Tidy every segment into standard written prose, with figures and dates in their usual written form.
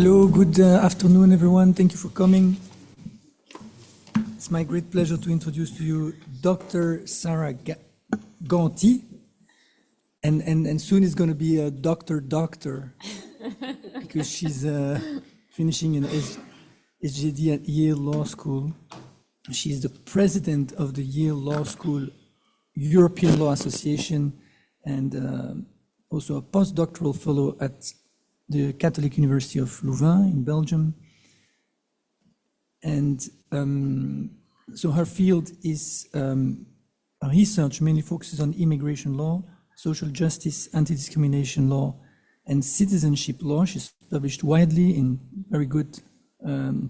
Hello, good afternoon, everyone. Thank you for coming. It's my great pleasure to introduce to you Dr. Sarah Ganty, and soon it's going to be a doctor, because she's finishing an SJD at Yale Law School. She's the president of the Yale Law School European Law Association, and also a postdoctoral fellow at the Catholic University of Louvain in Belgium. And so her field is, her research mainly focuses on immigration law, social justice, anti-discrimination law, and citizenship law. She's published widely in very good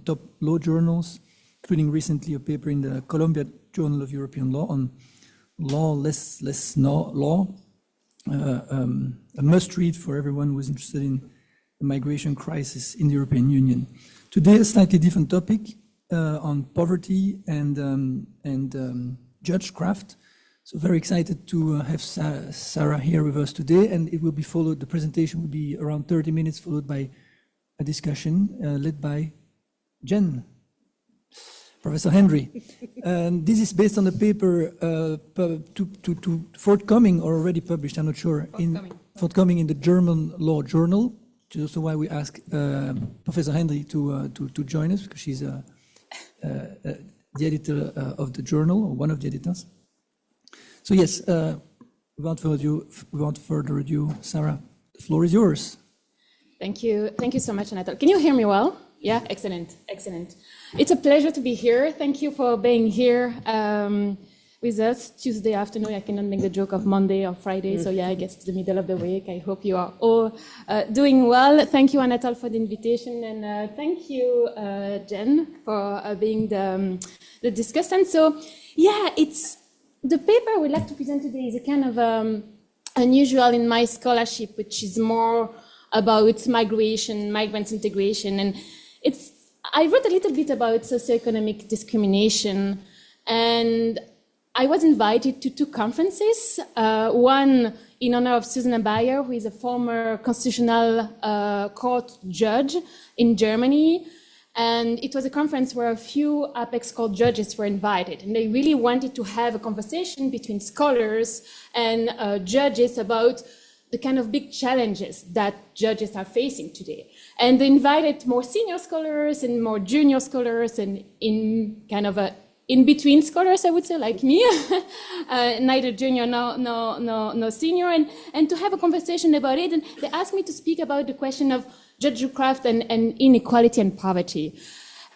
top law journals, including recently a paper in the Columbia Journal of European Law on lawless law, a must-read for everyone who is interested in the migration crisis in the European Union. Today, a slightly different topic on poverty and Judgecraft. So very excited to have Sarah here with us today, and it will be followed, the presentation will be around 30 minutes, followed by a discussion led by Jen, Professor Henry. And this is based on a paper forthcoming or already published, I'm not sure, forthcoming in the German Law Journal, which is also why we asked Professor Henry to join us, because she's the editor of the journal, or one of the editors. So yes, without further ado, Sarah, the floor is yours. Thank you so much, Anatole. Can you hear me well? Yeah, excellent. It's a pleasure to be here. Thank you for being here with us Tuesday afternoon. I cannot make the joke of Monday or Friday, so yeah, I guess it's the middle of the week. I hope you are all doing well. Thank you, Anatole, for the invitation, and thank you, Jen, for being the discussant. So yeah, it's the paper I would like to present today is a kind of unusual in my scholarship, which is more about migration, migrants integration, and I wrote a little bit about socioeconomic discrimination, and I was invited to two conferences, one in honor of Susanna Bayer, who is a former constitutional court judge in Germany. And it was a conference where a few apex court judges were invited, and they really wanted to have a conversation between scholars and judges about the kind of big challenges that judges are facing today. And they invited more senior scholars and more junior scholars, and in kind of a in-between scholars, I would say, like me, neither junior nor senior, and to have a conversation about it. And they asked me to speak about the question of Judgecraft and inequality and poverty.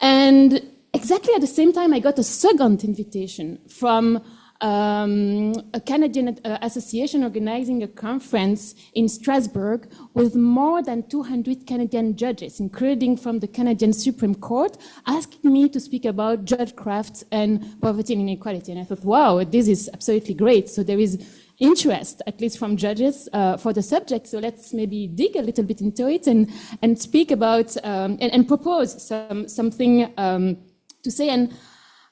And exactly at the same time, I got a second invitation from a Canadian association organizing a conference in Strasbourg with more than 200 Canadian judges, including from the Canadian Supreme Court, asking me to speak about Judgecraft and poverty and inequality. And I thought, wow, this is absolutely great. So there is interest, at least from judges, for the subject. So let's maybe dig a little bit into it and speak about and propose something to say. And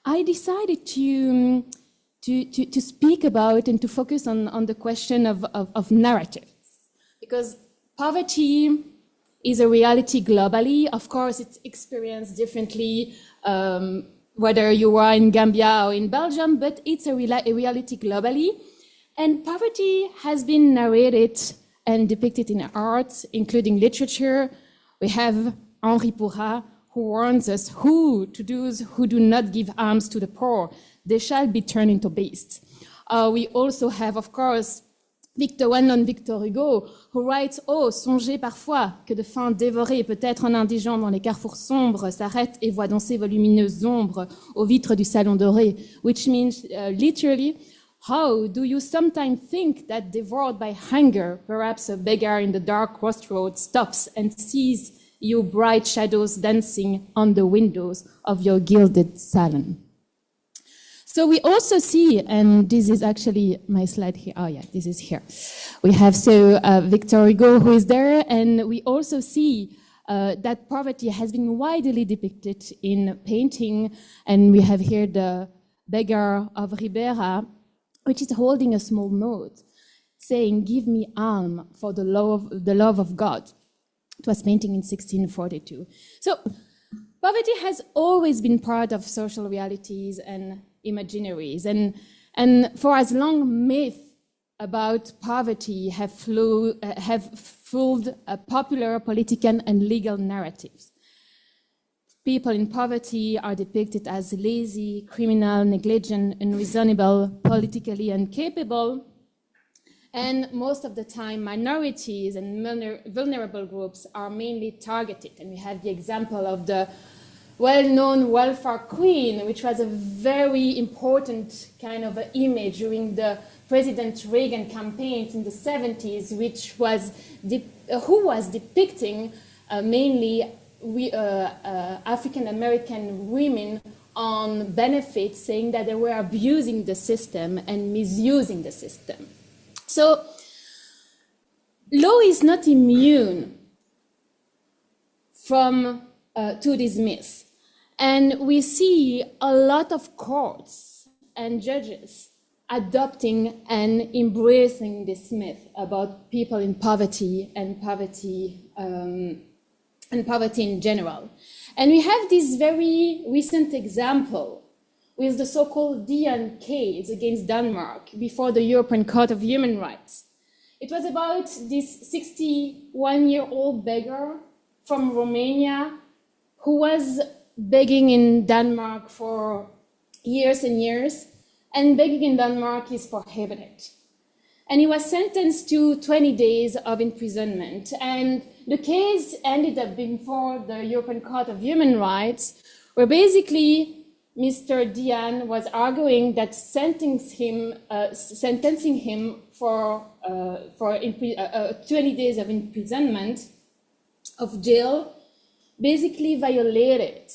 I decided to speak about and to focus on the question of narratives, because poverty is a reality globally. Of course, it's experienced differently, whether you are in Gambia or in Belgium, but it's a reality globally. And poverty has been narrated and depicted in art, including literature. We have Henri Pourrat, who warns us, to those who do not give alms to the poor, they shall be turned into beasts. We also have, of course, well-known Victor Hugo, who writes, « Oh, songez parfois que de faim dévoré, peut-être un indigent dans les carrefours sombres, s'arrête et voit danser vos lumineuses ombres aux vitres du salon doré », which means literally, how do you sometimes think that devoured by hunger, perhaps a beggar in the dark crossroad stops and sees you bright shadows dancing on the windows of your gilded salon? So we also see, and this is actually my slide here. Oh yeah, this is here. We have Victor Hugo who is there, and we also see that poverty has been widely depicted in painting, and we have here the beggar of Ribera, which is holding a small note saying, "Give me alms for the love of God." It was painting in 1642. So poverty has always been part of social realities and imaginaries. And for as long myths about poverty have fueled popular political and legal narratives. People in poverty are depicted as lazy, criminal, negligent, unreasonable, politically incapable. And most of the time, minorities and vulnerable groups are mainly targeted. And we have the example of the well-known welfare queen, which was a very important kind of image during the President Reagan campaigns in the 70s, which was who was depicting mainly African-American women on benefits, saying that they were abusing the system and misusing the system. So law is not immune from to these myths. And we see a lot of courts and judges adopting and embracing this myth about people in poverty and poverty in general. And we have this very recent example with the so-called Dian case against Denmark before the European Court of Human Rights. It was about this 61-year-old beggar from Romania who was begging in Denmark for years and years, and begging in Denmark is prohibited. And he was sentenced to 20 days of imprisonment. And the case ended up before the European Court of Human Rights, where basically Mr. Dian was arguing that sentencing him for 20 days of imprisonment, of jail, basically violated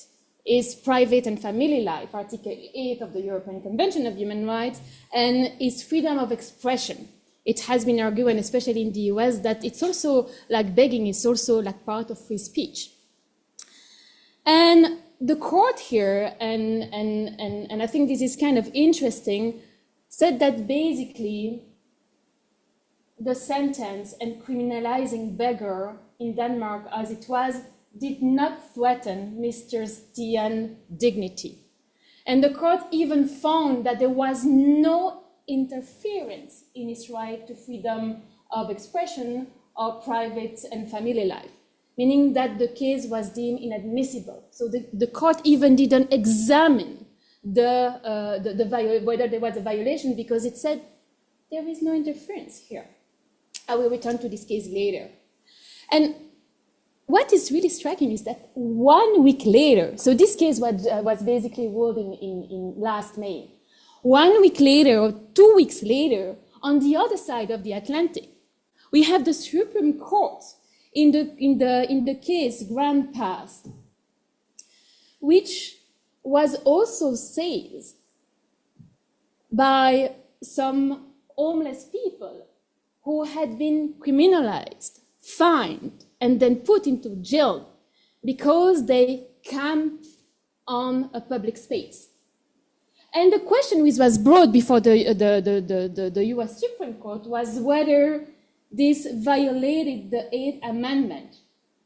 his private and family life, Article 8 of the European Convention of Human Rights, and his freedom of expression. It has been argued, and especially in the US, that it's also like begging is also like part of free speech. And the court here, and I think this is kind of interesting, said that basically the sentence and criminalizing beggar in Denmark as it was did not threaten Mr. Dian's dignity. And the court even found that there was no interference in his right to freedom of expression or private and family life, meaning that the case was deemed inadmissible. So the court even didn't examine whether there was a violation, because it said there is no interference here. I will return to this case later. And what is really striking is that 1 week later, so this case was basically ruled in last May. 1 week later, or 2 weeks later, on the other side of the Atlantic, we have the Supreme Court in the case Grand Pass, which was also seized by some homeless people who had been criminalized, fined, and then put into jail because they camped on a public space. And the question which was brought before the US Supreme Court was whether this violated the 8th Amendment,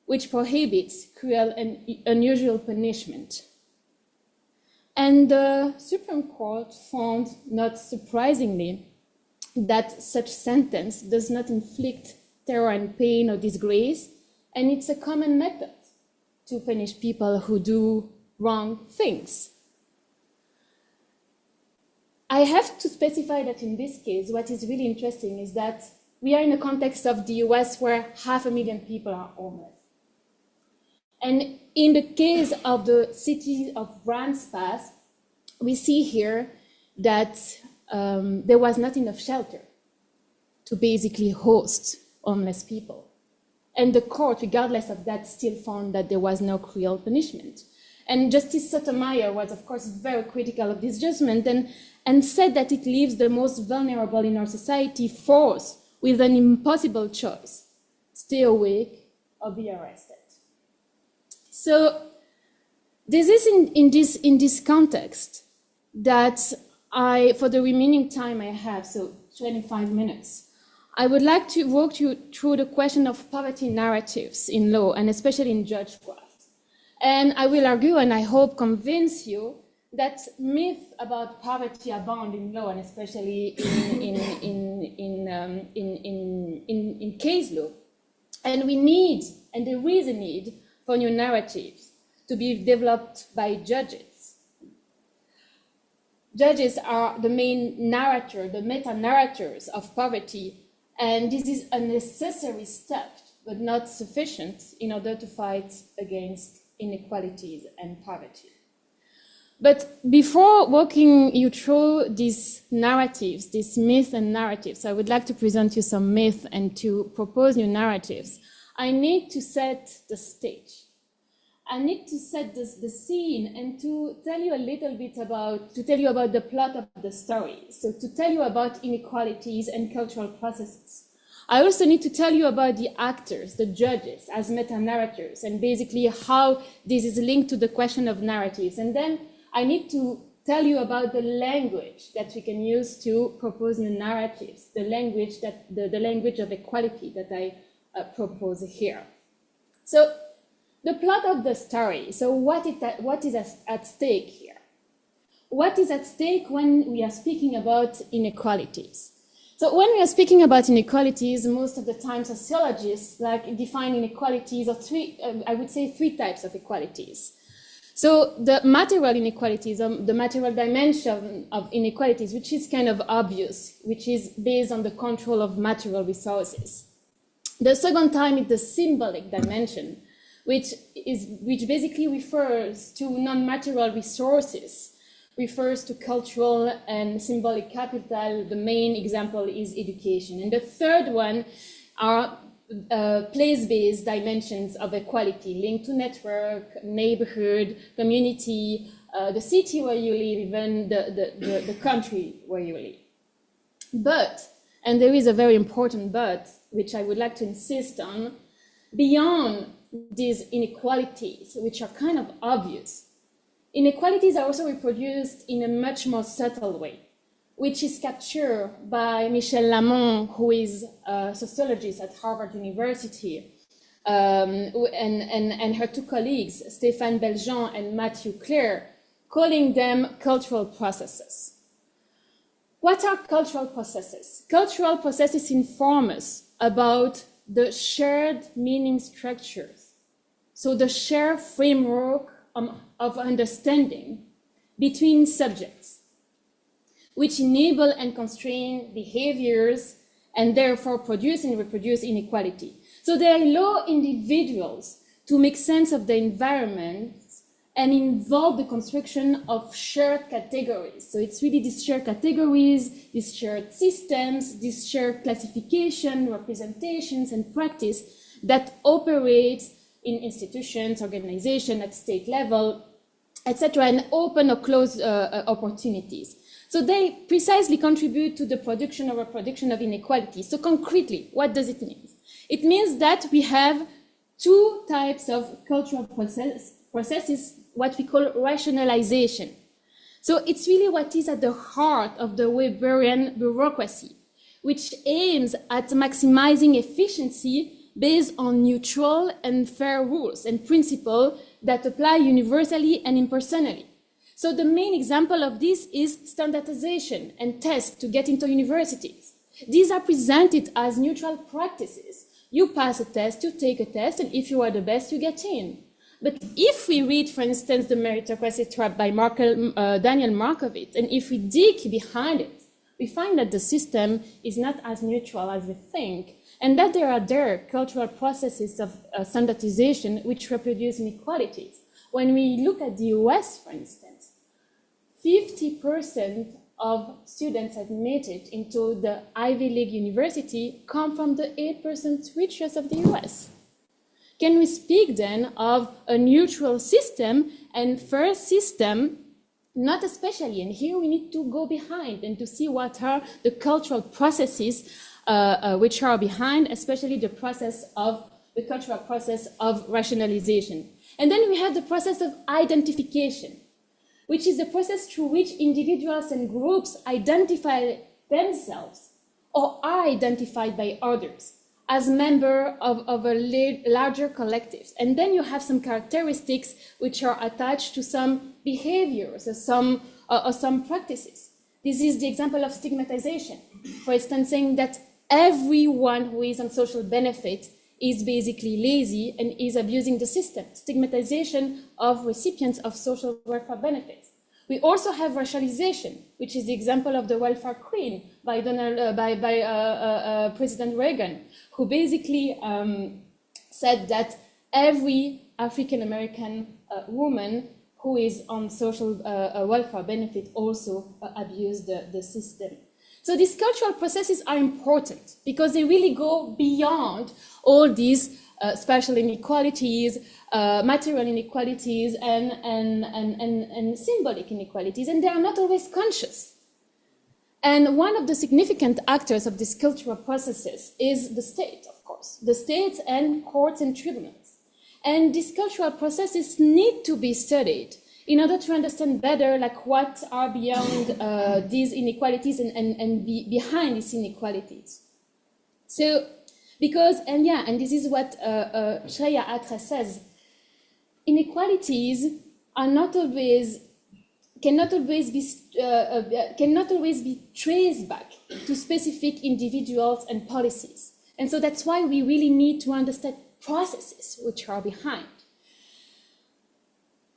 which prohibits cruel and unusual punishment. And the Supreme Court found, not surprisingly, that such sentence does not inflict terror and pain or disgrace, and it's a common method to punish people who do wrong things. I have to specify that in this case, what is really interesting is that we are in a context of the US where 500,000 people are homeless. And in the case of the city of Grand Pass, we see here that there was not enough shelter to basically host homeless people. And the court, regardless of that, still found that there was no cruel punishment. And Justice Sotomayor was, of course, very critical of this judgment and said that it leaves the most vulnerable in our society forced with an impossible choice: stay awake or be arrested. So this is in this context that for the remaining time I have, so 25 minutes, I would like to walk you through the question of poverty narratives in law, and especially in Judgecraft. And I will argue, and I hope convince you, that myths about poverty abound in law, and especially in case law. And we need, and there is a need for new narratives to be developed by judges. Judges are the main narrator, the meta-narrators of poverty, and this is a necessary step, but not sufficient in order to fight against inequalities and poverty. But before walking you through these narratives, these myths and narratives, I would like to present you some myths and to propose new narratives. I need to set the stage. I need to set the scene and to tell you a little bit about the plot of the story. So to tell you about inequalities and cultural processes. I also need to tell you about the actors, the judges, as meta-narrators, and basically how this is linked to the question of narratives. And then I need to tell you about the language that we can use to propose new narratives, the language of equality that I propose here. So the plot of the story. So what is at stake here? What is at stake when we are speaking about inequalities? So when we are speaking about inequalities, most of the time sociologists like define inequalities of I would say three types of equalities. So the material inequalities, the material dimension of inequalities, which is kind of obvious, which is based on the control of material resources. The second time is the symbolic dimension, which basically refers to non-material resources, refers to cultural and symbolic capital. The main example is education. And the third one are place-based dimensions of equality linked to network, neighborhood, community, the city where you live, even the country where you live. But, and there is a very important but, which I would like to insist on, beyond these inequalities, which are kind of obvious, inequalities are also reproduced in a much more subtle way, which is captured by Michelle Lamont, who is a sociologist at Harvard University, and her two colleagues, Stéphane Beljean and Matthew Clare, calling them cultural processes. What are cultural processes? Cultural processes inform us about the shared meaning structures, so the shared framework of understanding between subjects, which enable and constrain behaviors and therefore produce and reproduce inequality. So they allow individuals to make sense of the environment and involve the construction of shared categories. So it's really these shared categories, these shared systems, these shared classification, representations, and practice that operate in institutions, organizations at state level, etc., and open or close opportunities. So they precisely contribute to the production or reproduction of inequality. So concretely, what does it mean? It means that we have two types of cultural processes, what we call rationalization. So it's really what is at the heart of the Weberian bureaucracy, which aims at maximizing efficiency based on neutral and fair rules and principles that apply universally and impersonally. So the main example of this is standardization and tests to get into universities. These are presented as neutral practices. You pass a test, you take a test, and if you are the best, you get in. But if we read, for instance, The Meritocracy Trap by Daniel Markovits, and if we dig behind it, we find that the system is not as neutral as we think, and that there are cultural processes of standardization which reproduce inequalities. When we look at the US, for instance, 50% of students admitted into the Ivy League university come from the 8% richest of the US. Can we speak then of a neutral system and fair system? Not especially, and here we need to go behind and to see what are the cultural processes which are behind, especially the cultural process of rationalization. And then we have the process of identification, which is the process through which individuals and groups identify themselves or are identified by others as member of a larger collective. And then you have some characteristics which are attached to some behaviors or some practices. This is the example of stigmatization. For instance, saying that everyone who is on social benefit is basically lazy and is abusing the system. Stigmatization of recipients of social welfare benefits. We also have racialization, which is the example of the welfare queen by President Reagan, who basically said that every African-American woman who is on social welfare benefit also abused the system. So these cultural processes are important because they really go beyond all these spatial inequalities, material inequalities, and symbolic inequalities, and they are not always conscious. And one of the significant actors of these cultural processes is the state, of course, the state and courts and tribunals. And these cultural processes need to be studied in order to understand better, like, what are beyond these inequalities and behind these inequalities. So, and this is what Shreya Atra says, inequalities are cannot always be traced back to specific individuals and policies. And so that's why we really need to understand processes which are behind.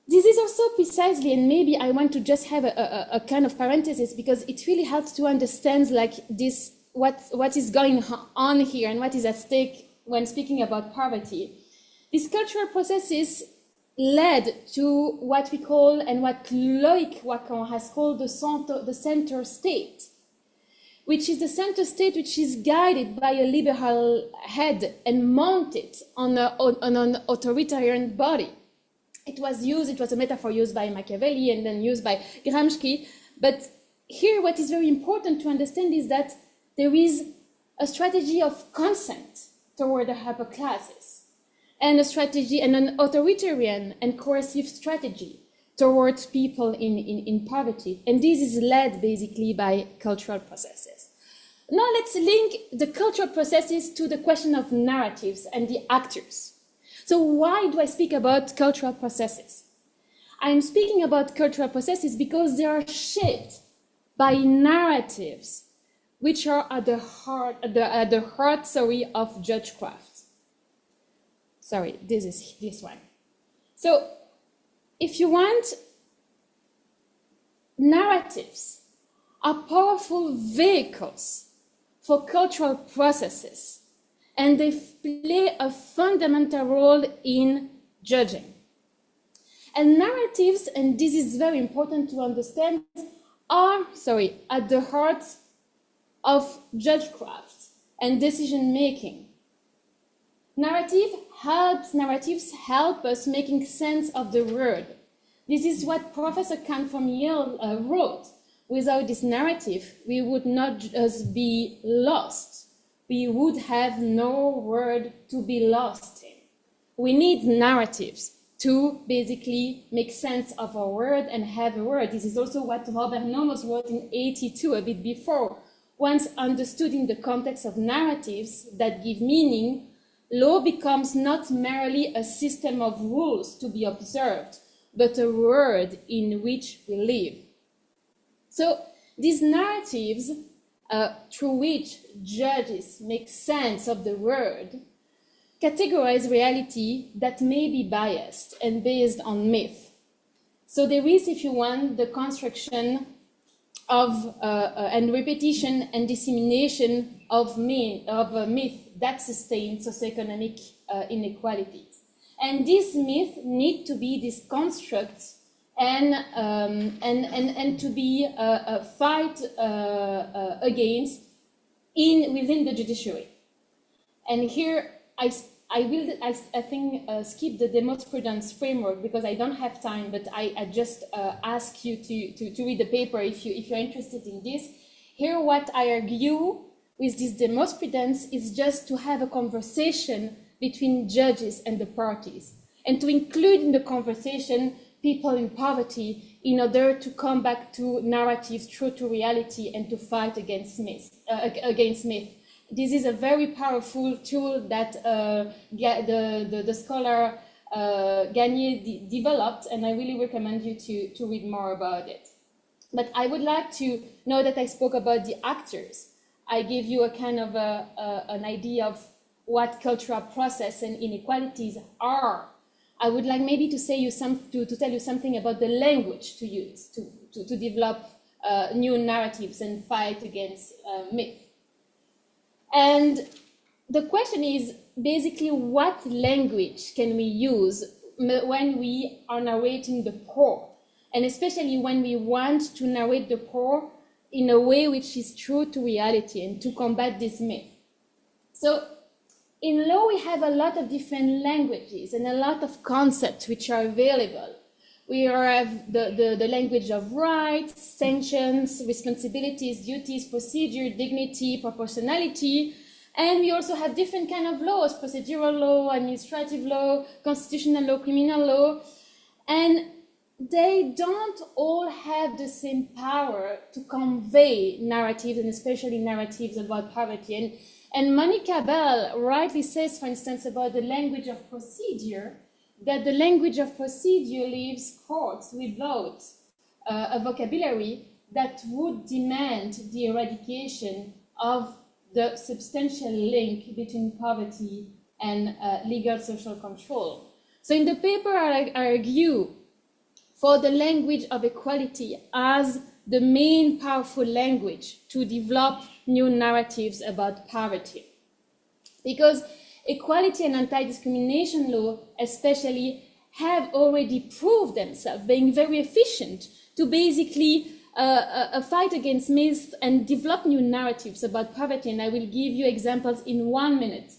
This is also precisely, and maybe I want to just have a kind of parenthesis, because it really helps to understand, like, this, what is going on here and what is at stake when speaking about poverty. These cultural processes led to what we call, and what Loïc Wacan has called, the center state, which is the center state which is guided by a liberal head and mounted on an authoritarian body. It was a metaphor used by Machiavelli and then used by Gramsci. But here what is very important to understand is that there is a strategy of consent toward the upper classes, and a strategy, and an authoritarian and coercive strategy towards people in poverty. And this is led basically by cultural processes. Now let's link the cultural processes to the question of narratives and the actors. So why do I speak about cultural processes? I'm speaking about cultural processes because they are shaped by narratives which are at the heart of Judgecraft. Sorry, this is this one. So if you want, narratives are powerful vehicles for cultural processes, and they play a fundamental role in judging. And narratives, and this is very important to understand, are, at the heart of Judgecraft and decision-making. Narratives help us making sense of the world. This is what Professor Khan from Yale wrote. Without this narrative, we would not just be lost. We would have no word to be lost in. We need narratives to basically make sense of our world and have a word. This is also what Robert Nomos wrote in 1982, a bit before. Once understood in the context of narratives that give meaning, law becomes not merely a system of rules to be observed, but a world in which we live. So these narratives, through which judges make sense of the world, categorize reality that may be biased and based on myth. So there is, if you want, the construction of and repetition and dissemination of myth that sustain socioeconomic inequalities. And these myths need to be these constructs and to be a fight against within the judiciary. And here I think skip the demosprudence framework because I don't have time, but I just ask you to read the paper if you're interested in this. Here what I argue with this demosprudence is just to have a conversation between judges and the parties, and to include in the conversation people in poverty in order to come back to narratives true to reality and to fight against myth. This is a very powerful tool that the scholar Ganty developed, and I really recommend you to read more about it. But I would like to know that I spoke about the actors. I gave you a kind of an idea of what cultural process and inequalities are. I would like maybe to say to tell you something about the language to use to develop new narratives and fight against myth. And the question is basically what language can we use when we are narrating the poor, and especially when we want to narrate the poor in a way which is true to reality and to combat this myth. So in law, we have a lot of different languages and a lot of concepts which are available. We have the language of rights, sanctions, responsibilities, duties, procedure, dignity, proportionality. And we also have different kind of laws: procedural law, administrative law, constitutional law, criminal law. And they don't all have the same power to convey narratives, and especially narratives about poverty. And Monica Bell rightly says, for instance, about the language of procedure, that the language of procedure leaves courts without a vocabulary that would demand the eradication of the substantial link between poverty and legal social control. So in the paper, I argue for the language of equality as the main powerful language to develop new narratives about poverty. Because equality and anti-discrimination law especially have already proved themselves being very efficient to basically a fight against myths and develop new narratives about poverty. And I will give you examples in 1 minute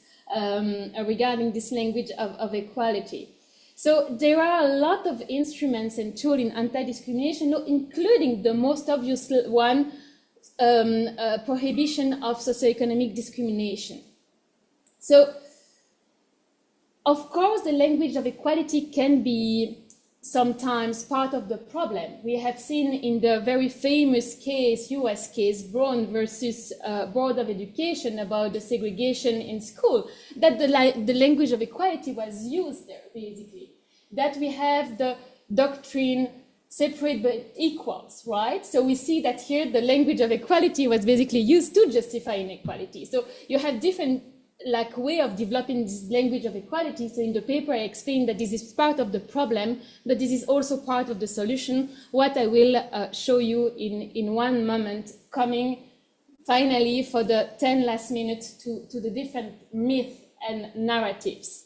regarding this language of equality. So there are a lot of instruments and tools in anti-discrimination law, including the most obvious one, prohibition of socioeconomic discrimination. So, of course, the language of equality can be sometimes part of the problem. We have seen in the very famous case, US case, Brown versus Board of Education, about the segregation in school, that the language of equality was used there, basically. That we have the doctrine separate but equals, right? So we see that here the language of equality was basically used to justify inequality. So you have different way of developing this language of equality. So in the paper, I explained that this is part of the problem, but this is also part of the solution, what I will show you in 1 moment, coming finally for the 10 last minutes to the different myths and narratives.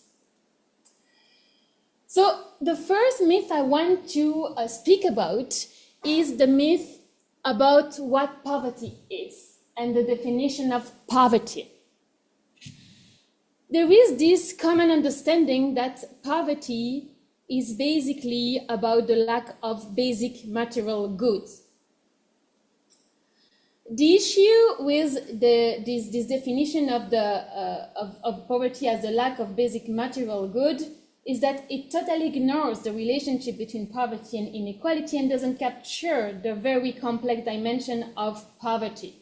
So the first myth I want to speak about is the myth about what poverty is and the definition of poverty. There is this common understanding that poverty is basically about the lack of basic material goods. The issue with this definition of poverty as the lack of basic material good is that it totally ignores the relationship between poverty and inequality and doesn't capture the very complex dimension of poverty.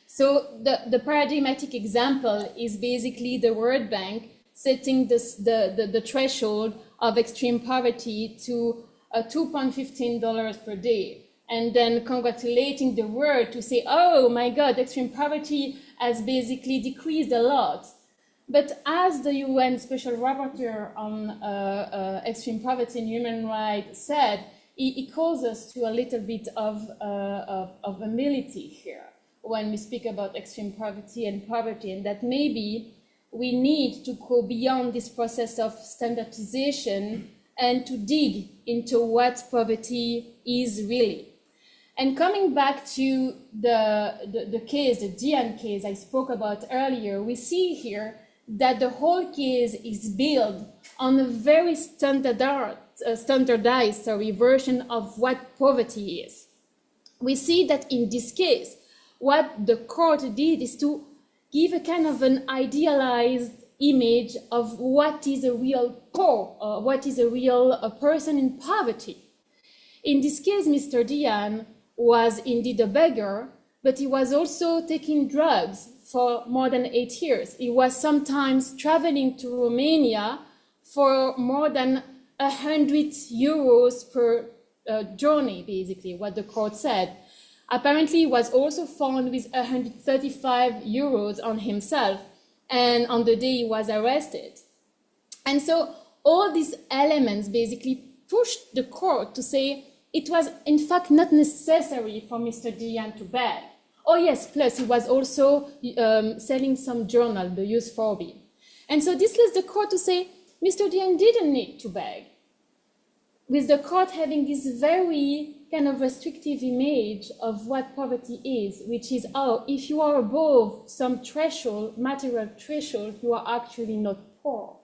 So the paradigmatic example is basically the World Bank setting the threshold of extreme poverty to $2.15 per day, and then congratulating the world to say, oh my God, extreme poverty has basically decreased a lot. But as the UN Special Rapporteur on extreme poverty and human rights said, he calls us to a little bit of humility here when we speak about extreme poverty, and that maybe we need to go beyond this process of standardization and to dig into what poverty is really. And coming back to the case, the Diane case I spoke about earlier, we see here that the whole case is built on a very standardized version of what poverty is. We see that in this case, what the court did is to give a kind of an idealized image of what is a real poor, or what is a real person in poverty. In this case, Mr. Dian was indeed a beggar, but he was also taking drugs for more than 8 years. He was sometimes traveling to Romania for more than 100 euros per journey, basically, what the court said. Apparently, he was also found with 135 euros on himself, and on the day he was arrested. And so all these elements basically pushed the court to say it was, in fact, not necessary for Mr. Dian to beg. Oh yes, plus he was also selling some journal, the Youth 4B. And so this leads the court to say Mr. Dian didn't need to beg, with the court having this very kind of restrictive image of what poverty is, which is, oh, if you are above some threshold, material threshold, you are actually not poor.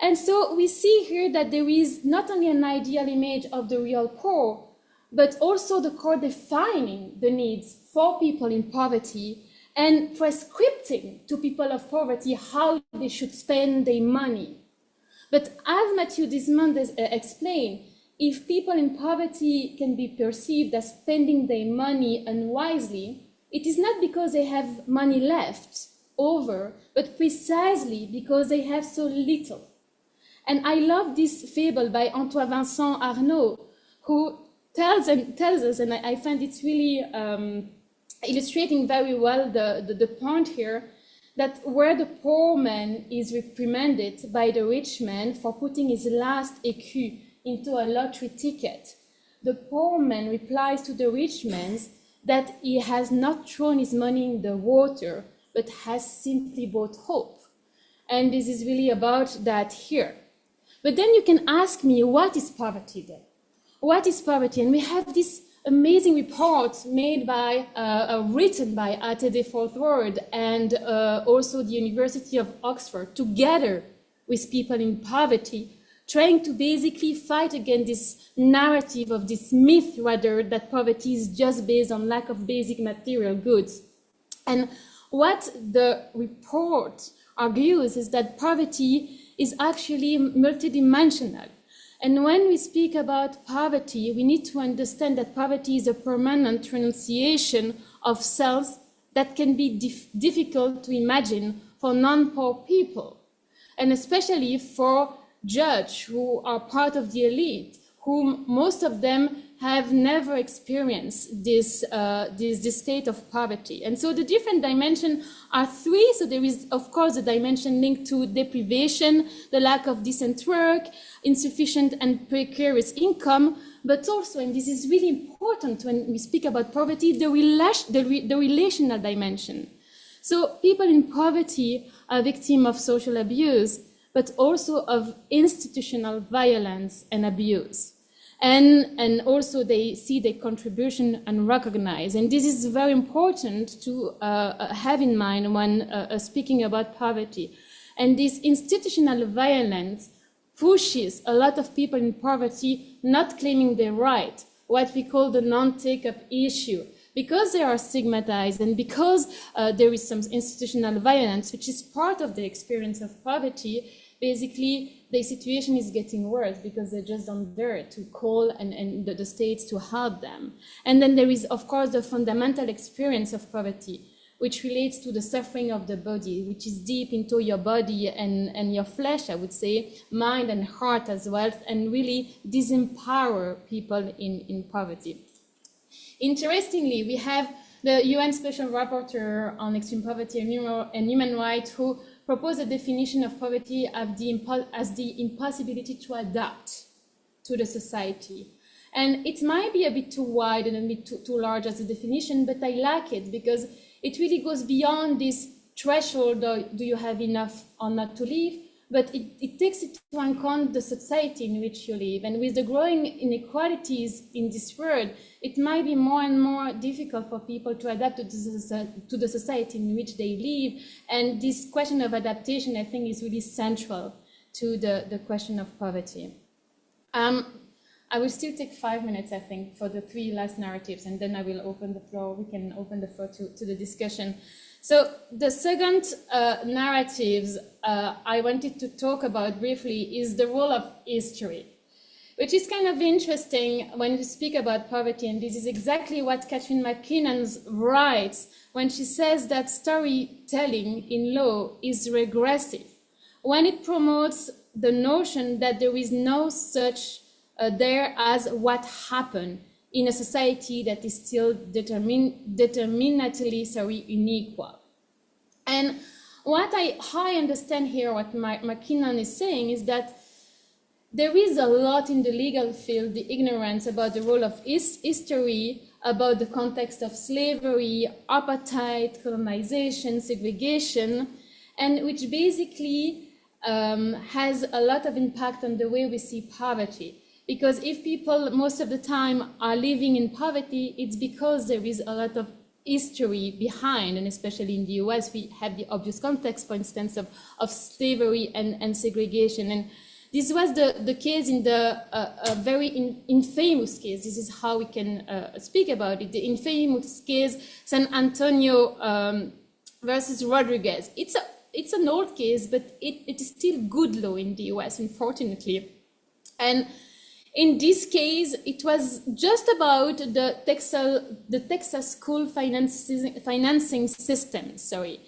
And so we see here that there is not only an ideal image of the real poor, but also the court defining the needs for people in poverty and prescripting to people of poverty how they should spend their money. But as Matthew Desmond explained, if people in poverty can be perceived as spending their money unwisely, it is not because they have money left over, but precisely because they have so little. And I love this fable by Antoine Vincent Arnaud, who tells us, and I find it's really illustrating very well the point here, that where the poor man is reprimanded by the rich man for putting his last écu into a lottery ticket, the poor man replies to the rich man that he has not thrown his money in the water, but has simply bought hope. And this is really about that here. But then you can ask me, what is poverty then? What is poverty? And we have this amazing report made by, written by ATD Fourth Ward and also the University of Oxford, together with people in poverty, trying to basically fight against this narrative of this myth, rather, that poverty is just based on lack of basic material goods. And what the report argues is that poverty is actually multidimensional. And when we speak about poverty, we need to understand that poverty is a permanent renunciation of selves that can be difficult to imagine for non-poor people, and especially for judges who are part of the elite, whom most of them have never experienced this state of poverty. And so the different dimensions are three. So there is, of course, the dimension linked to deprivation, the lack of decent work, insufficient and precarious income, but also, and this is really important when we speak about poverty, the relational dimension. So people in poverty are victims of social abuse, but also of institutional violence and abuse. And also they see their contribution unrecognized. And this is very important to have in mind when speaking about poverty. And this institutional violence pushes a lot of people in poverty not claiming their right, what we call the non-take-up issue. Because they are stigmatized and because there is some institutional violence, which is part of the experience of poverty, basically the situation is getting worse because they just don't dare to call and the states to help them. And then there is, of course, the fundamental experience of poverty, which relates to the suffering of the body, which is deep into your body and your flesh, I would say, mind and heart as well, and really disempower people in poverty. Interestingly, we have the UN Special Rapporteur on Extreme Poverty and Human Rights, who proposed a definition of poverty as the impossibility to adapt to the society. And it might be a bit too wide and a bit too large as a definition, but I like it because it really goes beyond this threshold, do you have enough or not to live, but it takes into account the society in which you live. And with the growing inequalities in this world, it might be more and more difficult for people to adapt to the society in which they live. And this question of adaptation, I think, is really central to the question of poverty. I will still take 5 minutes, I think, for the three last narratives, and then I will open the floor. We can open the floor to the discussion. So the second narratives I wanted to talk about briefly is the role of history. which is kind of interesting when we speak about poverty. And this is exactly what Catherine McKinnon writes when she says that storytelling in law is regressive, when it promotes the notion that there is no such there as what happened in a society that is still determinately unequal. And how I understand here what McKinnon is saying is that there is a lot in the legal field, the ignorance about the role of history, about the context of slavery, apartheid, colonization, segregation, and which basically has a lot of impact on the way we see poverty. Because if people most of the time are living in poverty, it's because there is a lot of history behind, and especially in the US, we have the obvious context, for instance, of slavery and segregation. And this was the case in the very infamous case. This is how we can speak about it. The infamous case, San Antonio versus Rodriguez. It's an old case, but it is still good law in the US, unfortunately. And in this case, it was just about the Texas school financing system, sorry.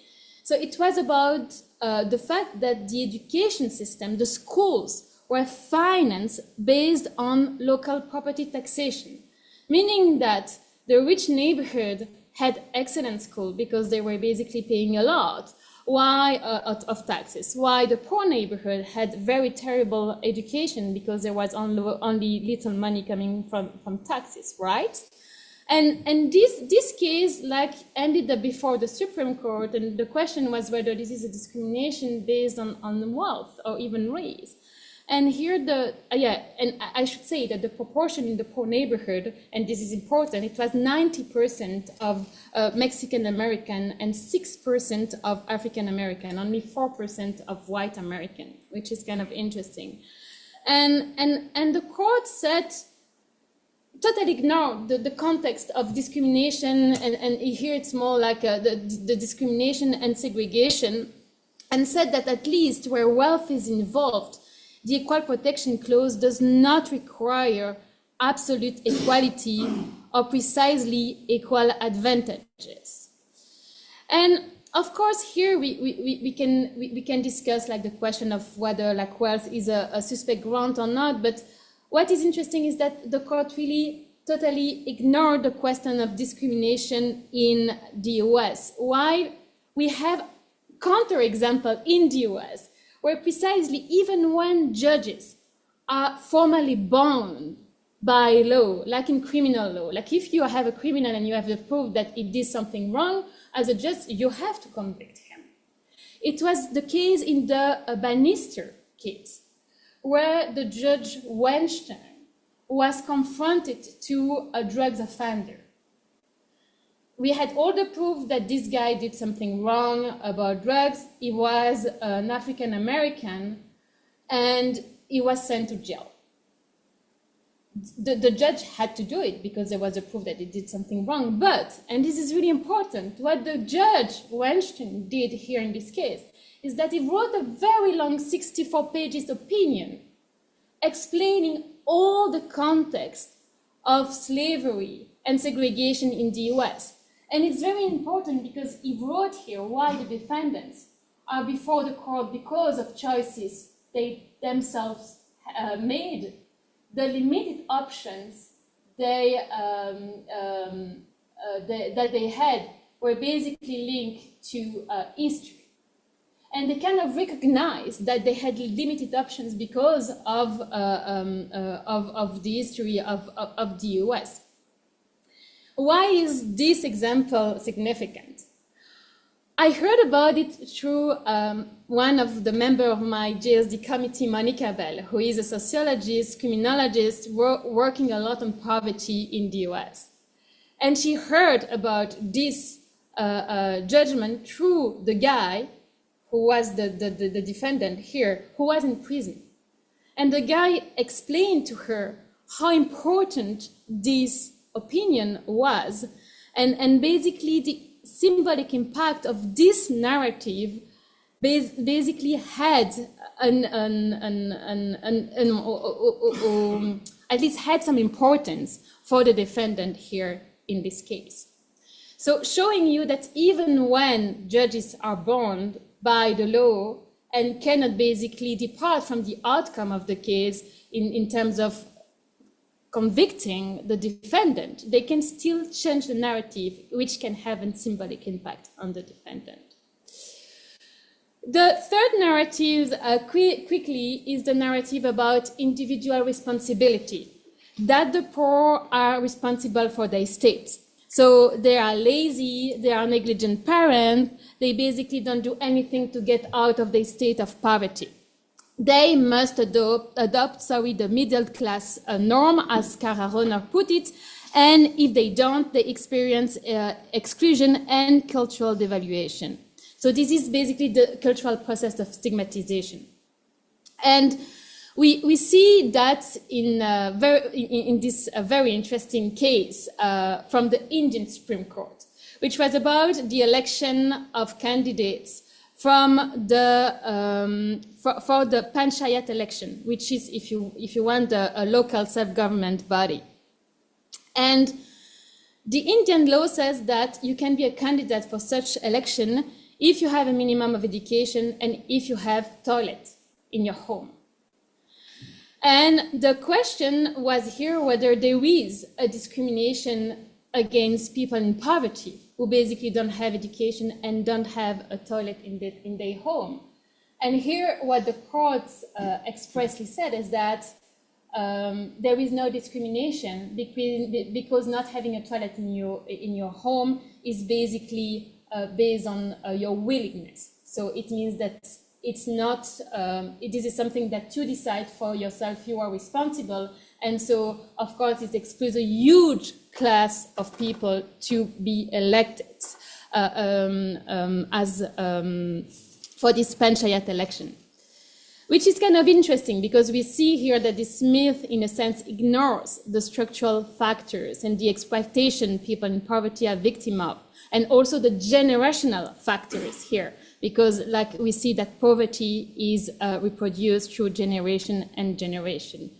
So it was about the fact that the education system, the schools, were financed based on local property taxation, meaning that the rich neighborhood had excellent school because they were basically paying a lot of taxes, while the poor neighborhood had very terrible education because there was only little money coming from taxes, right? And this case ended up before the Supreme Court, and the question was whether this is a discrimination based on wealth or even race. And here and I should say that the proportion in the poor neighborhood, and this is important, it was 90% of Mexican American and 6% of African American, only 4% of white American, which is kind of interesting. And the court said, totally ignore the context of discrimination, and here it's more like the discrimination and segregation, and said that at least where wealth is involved, the Equal Protection Clause does not require absolute equality or precisely equal advantages. And of course, here we can discuss the question of whether wealth is a suspect grant or not. But what is interesting is that the court really totally ignored the question of discrimination in the US, while we have counterexample in the US, where precisely even when judges are formally bound by law, like in criminal law, like if you have a criminal and you have the proof that he did something wrong, as a judge, you have to convict him. It was the case in the Bannister case, where the judge Weinstein was confronted to a drugs offender. We had all the proof that this guy did something wrong about drugs. He was an African American, and he was sent to jail. The judge had to do it because there was a proof that he did something wrong. But, and this is really important, what the judge Weinstein did here in this case is that he wrote a very long 64 pages opinion explaining all the context of slavery and segregation in the US. And it's very important because he wrote here why the defendants are before the court because of choices they themselves made. The limited options that they had were basically linked to history. And they kind of recognized that they had limited options because of the history of the US. Why is this example significant? I heard about it through one of the members of my JSD committee, Monica Bell, who is a sociologist, criminologist, working a lot on poverty in the US. And she heard about this judgment through the guy who was the defendant here, who was in prison. And the guy explained to her how important this opinion was, and basically the symbolic impact of this narrative basically had at least had some importance for the defendant here in this case. So showing you that even when judges are bound by the law and cannot basically depart from the outcome of the case in terms of convicting the defendant, they can still change the narrative, which can have a symbolic impact on the defendant. The third narrative, quickly, is the narrative about individual responsibility, that the poor are responsible for their state. So they are lazy, they are negligent parents, they basically don't do anything to get out of their state of poverty. They must adopt the middle class norm, as Kara Rohner put it, and if they don't, they experience exclusion and cultural devaluation. So this is basically the cultural process of stigmatization. And we see that in this very interesting case from the Indian Supreme Court, which was about the election of candidates from the for the Panchayat election, which is, if you want, a local self-government body. And the Indian law says that you can be a candidate for such election if you have a minimum of education and if you have toilet in your home. And the question was here whether there is a discrimination against people in poverty who basically don't have education and don't have a toilet in their home. And here what the court expressly said is that there is no discrimination because not having a toilet in your home is basically based on your willingness. So it means that it's not, this is something that you decide for yourself, you are responsible. And so, of course, it excludes a huge class of people to be elected for this Panchayat election. Which is kind of interesting because we see here that this myth, in a sense, ignores the structural factors and the exploitation people in poverty are victims of, and also the generational factors here, because like we see that poverty is reproduced through generation and generation.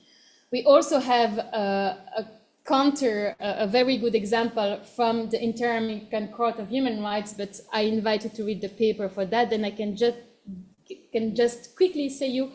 We also have a very good example from the Inter-American Court of Human Rights, but I invite you to read the paper for that, then I can just quickly say you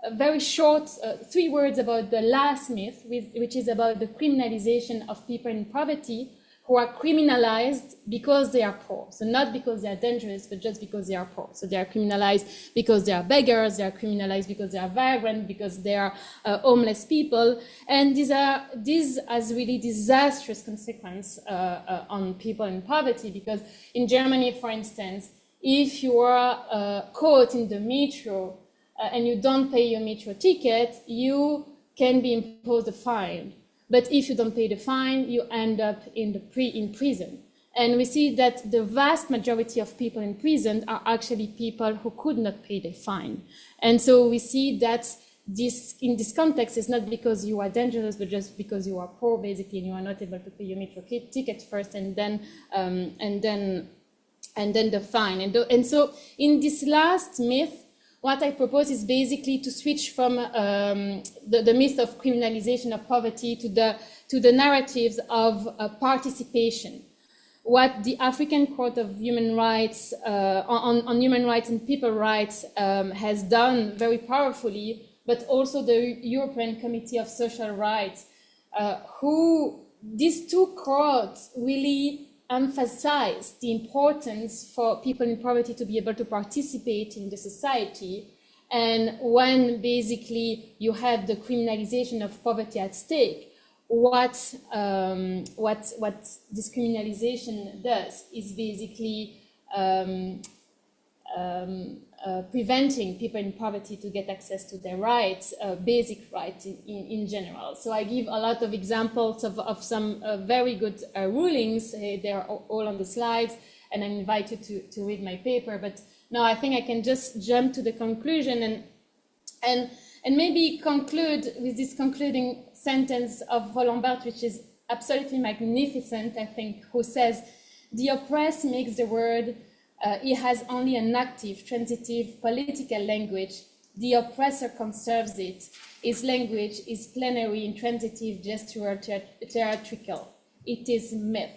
a very short 3 words about the last myth, which is about the criminalization of people in poverty who are criminalized because they are poor. So not because they are dangerous, but just because they are poor. So they are criminalized because they are beggars, they are criminalized because they are vagrant, because they are homeless people. And these has really disastrous consequence on people in poverty, because in Germany, for instance, if you are caught in the metro and you don't pay your metro ticket, you can be imposed a fine. But if you don't pay the fine, you end up in prison. And we see that the vast majority of people in prison are actually people who could not pay the fine. And so we see that in this context, it's not because you are dangerous, but just because you are poor, basically, and you are not able to pay your metro ticket first, and then the fine. And so in this last myth, what I propose is basically to switch from the myth of criminalization of poverty to the narratives of participation. What the African Court of Human Rights on human rights and people rights has done very powerfully, but also the European Committee of Social Rights, these 2 courts really emphasize the importance for people in poverty to be able to participate in the society. And when basically you have the criminalization of poverty at stake, what this criminalization does is basically preventing people in poverty to get access to their rights, basic rights in general. So I give a lot of examples of some very good rulings. They're all on the slides, and I invite you to read my paper. But now I think I can just jump to the conclusion and maybe conclude with this concluding sentence of Roland Barthes, which is absolutely magnificent, I think, who says, "The oppressed makes the world It has only an active, transitive political language. The oppressor conserves it. Its language is plenary, intransitive, gestural, theatrical. It is myth.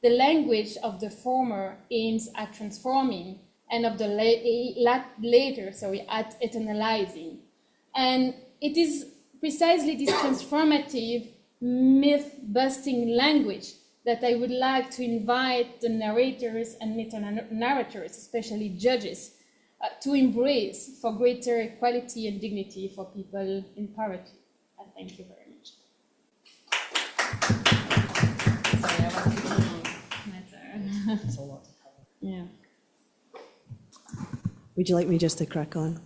The language of the former aims at transforming, and of the later, at eternalizing. And it is precisely this transformative, myth-busting language that I would like to invite the narrators and meta-narrators, especially judges, to embrace for greater equality and dignity for people in poverty. Thank you very much. Sorry, I was taking my turn. That's a lot to cover. Yeah. Would you like me just to crack on?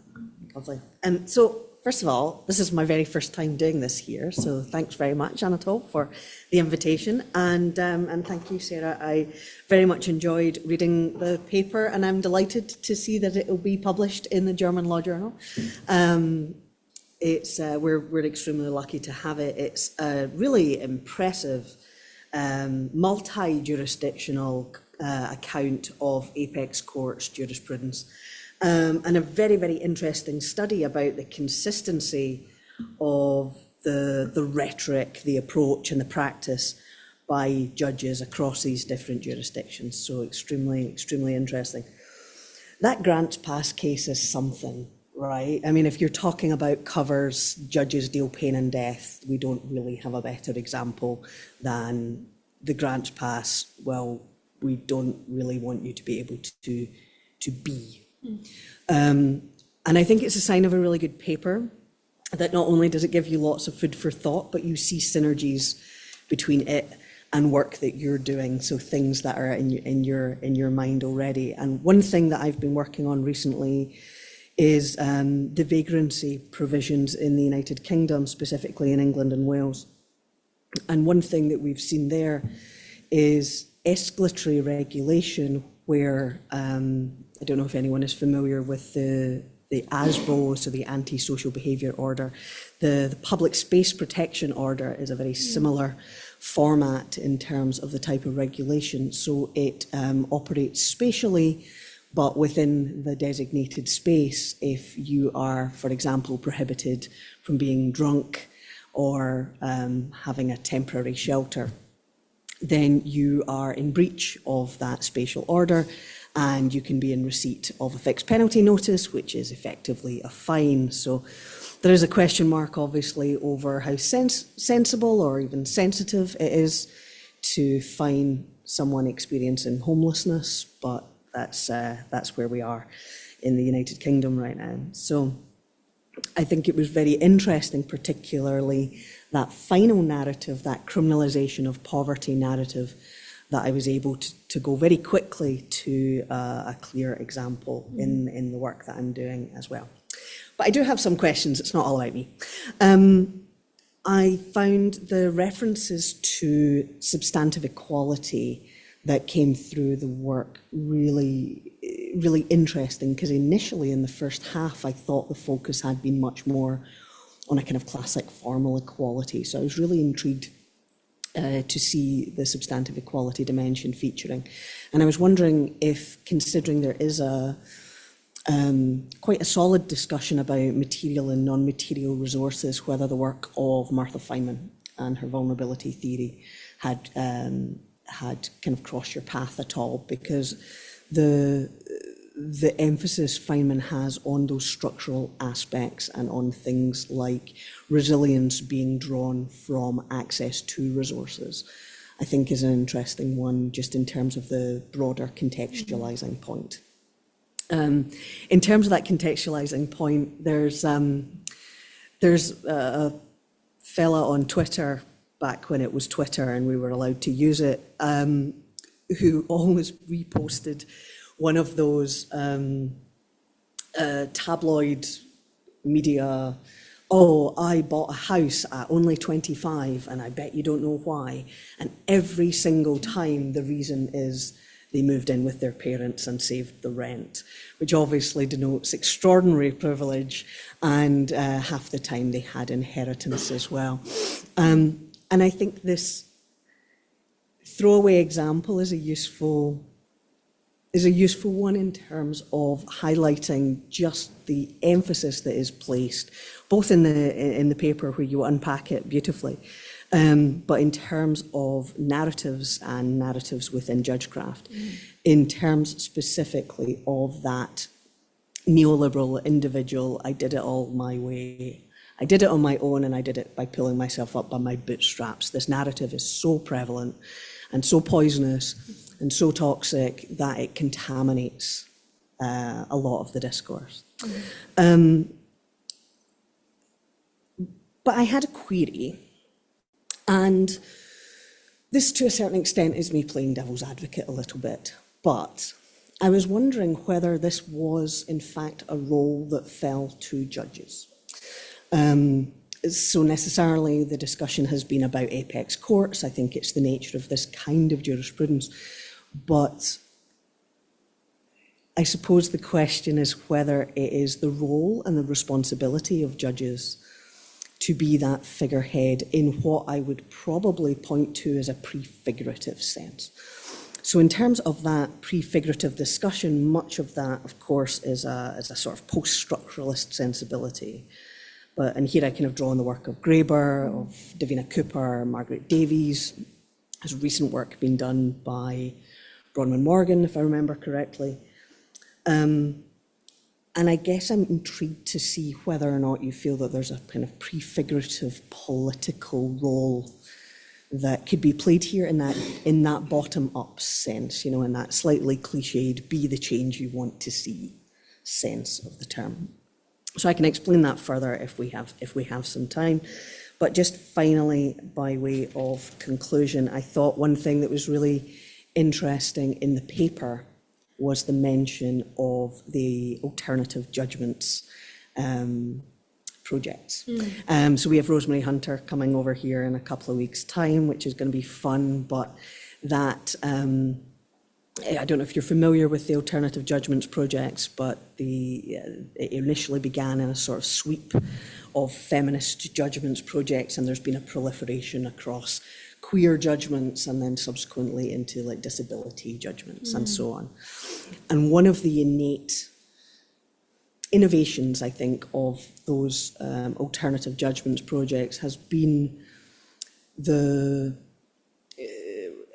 Lovely. So, first of all, this is my very first time doing this here, so thanks very much, Anatole, for the invitation, and thank you, Sarah. I very much enjoyed reading the paper, and I'm delighted to see that it will be published in the German Law Journal. We're extremely lucky to have it. It's a really impressive, multi-jurisdictional account of apex courts jurisprudence. And a very, very interesting study about the consistency of the rhetoric, the approach and the practice by judges across these different jurisdictions. So extremely, extremely interesting. That grants pass case is something, right? I mean, if you're talking about covers, judges deal pain and death, we don't really have a better example than the grants pass. Well, we don't really want you to be able to be. And I think it's a sign of a really good paper that not only does it give you lots of food for thought, but you see synergies between it and work that you're doing, so things that are in your mind already. And one thing that I've been working on recently is the vagrancy provisions in the United Kingdom, specifically in England and Wales. And one thing that we've seen there is escalatory regulation, where I don't know if anyone is familiar with the ASBO, so the Anti-Social Behaviour Order. The Public Space Protection Order is a very similar format in terms of the type of regulation. So it operates spatially, but within the designated space. If you are, for example, prohibited from being drunk or having a temporary shelter, then you are in breach of that spatial order, and you can be in receipt of a fixed penalty notice, which is effectively a fine. So there is a question mark, obviously, over how sensible or even sensitive it is to fine someone experiencing homelessness, but that's where we are in the United Kingdom right now. So I think it was very interesting, particularly that final narrative, that criminalisation of poverty narrative, that I was able to go very quickly to a clear example in the work that I'm doing as well. But I do have some questions, it's not all about me. I found the references to substantive equality that came through the work really, really interesting, because initially in the first half, I thought the focus had been much more on a kind of classic formal equality. So I was really intrigued to see the substantive equality dimension featuring. And I was wondering if, considering there is quite a solid discussion about material and non-material resources, whether the work of Martha Feynman and her vulnerability theory had kind of crossed your path at all, because the emphasis Feynman has on those structural aspects and on things like resilience being drawn from access to resources, I think is an interesting one, just in terms of the broader contextualizing point. In terms of that contextualizing point, there's a fella on Twitter, back when it was Twitter and we were allowed to use it, who always reposted one of those tabloid media, oh, I bought a house at only 25 and I bet you don't know why. And every single time the reason is they moved in with their parents and saved the rent, which obviously denotes extraordinary privilege, and half the time they had inheritance as well. And I think this throwaway example is a useful is a useful one in terms of highlighting just the emphasis that is placed, both in the paper where you unpack it beautifully, but in terms of narratives and narratives within Judgecraft, in terms specifically of that neoliberal individual, I did it all my way, I did it on my own, and I did it by pulling myself up by my bootstraps. This narrative is so prevalent and so poisonous and so toxic that it contaminates a lot of the discourse. But I had a query, and this to a certain extent is me playing devil's advocate a little bit, but I was wondering whether this was in fact a role that fell to judges. So necessarily the discussion has been about apex courts. I think it's the nature of this kind of jurisprudence, but I suppose the question is whether it is the role and the responsibility of judges to be that figurehead in what I would probably point to as a prefigurative sense. So in terms of that prefigurative discussion, much of that, of course, is a sort of post-structuralist sensibility. And here I kind of draw on the work of Graeber, of Davina Cooper, Margaret Davies. Has recent work been done by Bronwyn Morgan, if I remember correctly. And I guess I'm intrigued to see whether or not you feel that there's a kind of prefigurative political role that could be played here in that bottom-up sense, you know, in that slightly cliched, be the change you want to see sense of the term. So I can explain that further if we have some time. But just finally, by way of conclusion, I thought one thing that was really interesting in the paper was the mention of the alternative judgments projects. So we have Rosemary Hunter coming over here in a couple of weeks' time, which is going to be fun, but that, I don't know if you're familiar with the alternative judgments projects, but it initially began in a sort of sweep of feminist judgments projects, and there's been a proliferation across queer judgments and then subsequently into like disability judgments and so on. And one of the innate innovations, I think, of those alternative judgments projects has been the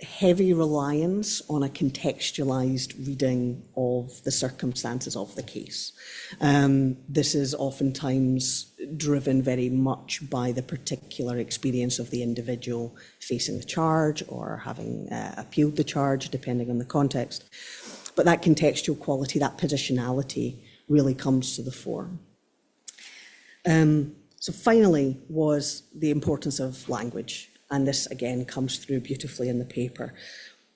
heavy reliance on a contextualized reading of the circumstances of the case. This is oftentimes driven very much by the particular experience of the individual facing the charge or having appealed the charge, depending on the context. But that contextual quality, that positionality, really comes to the fore. So finally was the importance of language. And this, again, comes through beautifully in the paper.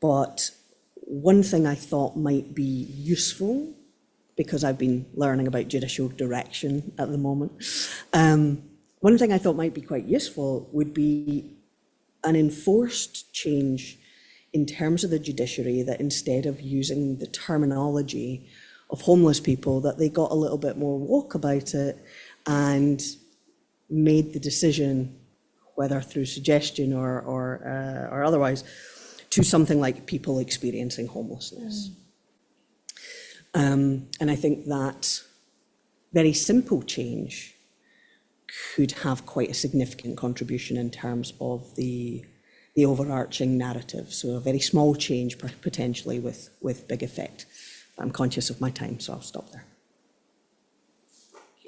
But one thing I thought might be useful, because I've been learning about judicial direction at the moment, one thing I thought might be quite useful would be an enforced change in terms of the judiciary, that instead of using the terminology of homeless people, that they got a little bit more woke about it and made the decision, whether through suggestion or otherwise, to something like people experiencing homelessness. And I think that very simple change could have quite a significant contribution in terms of the overarching narrative. So a very small change potentially with big effect. I'm conscious of my time, so I'll stop there.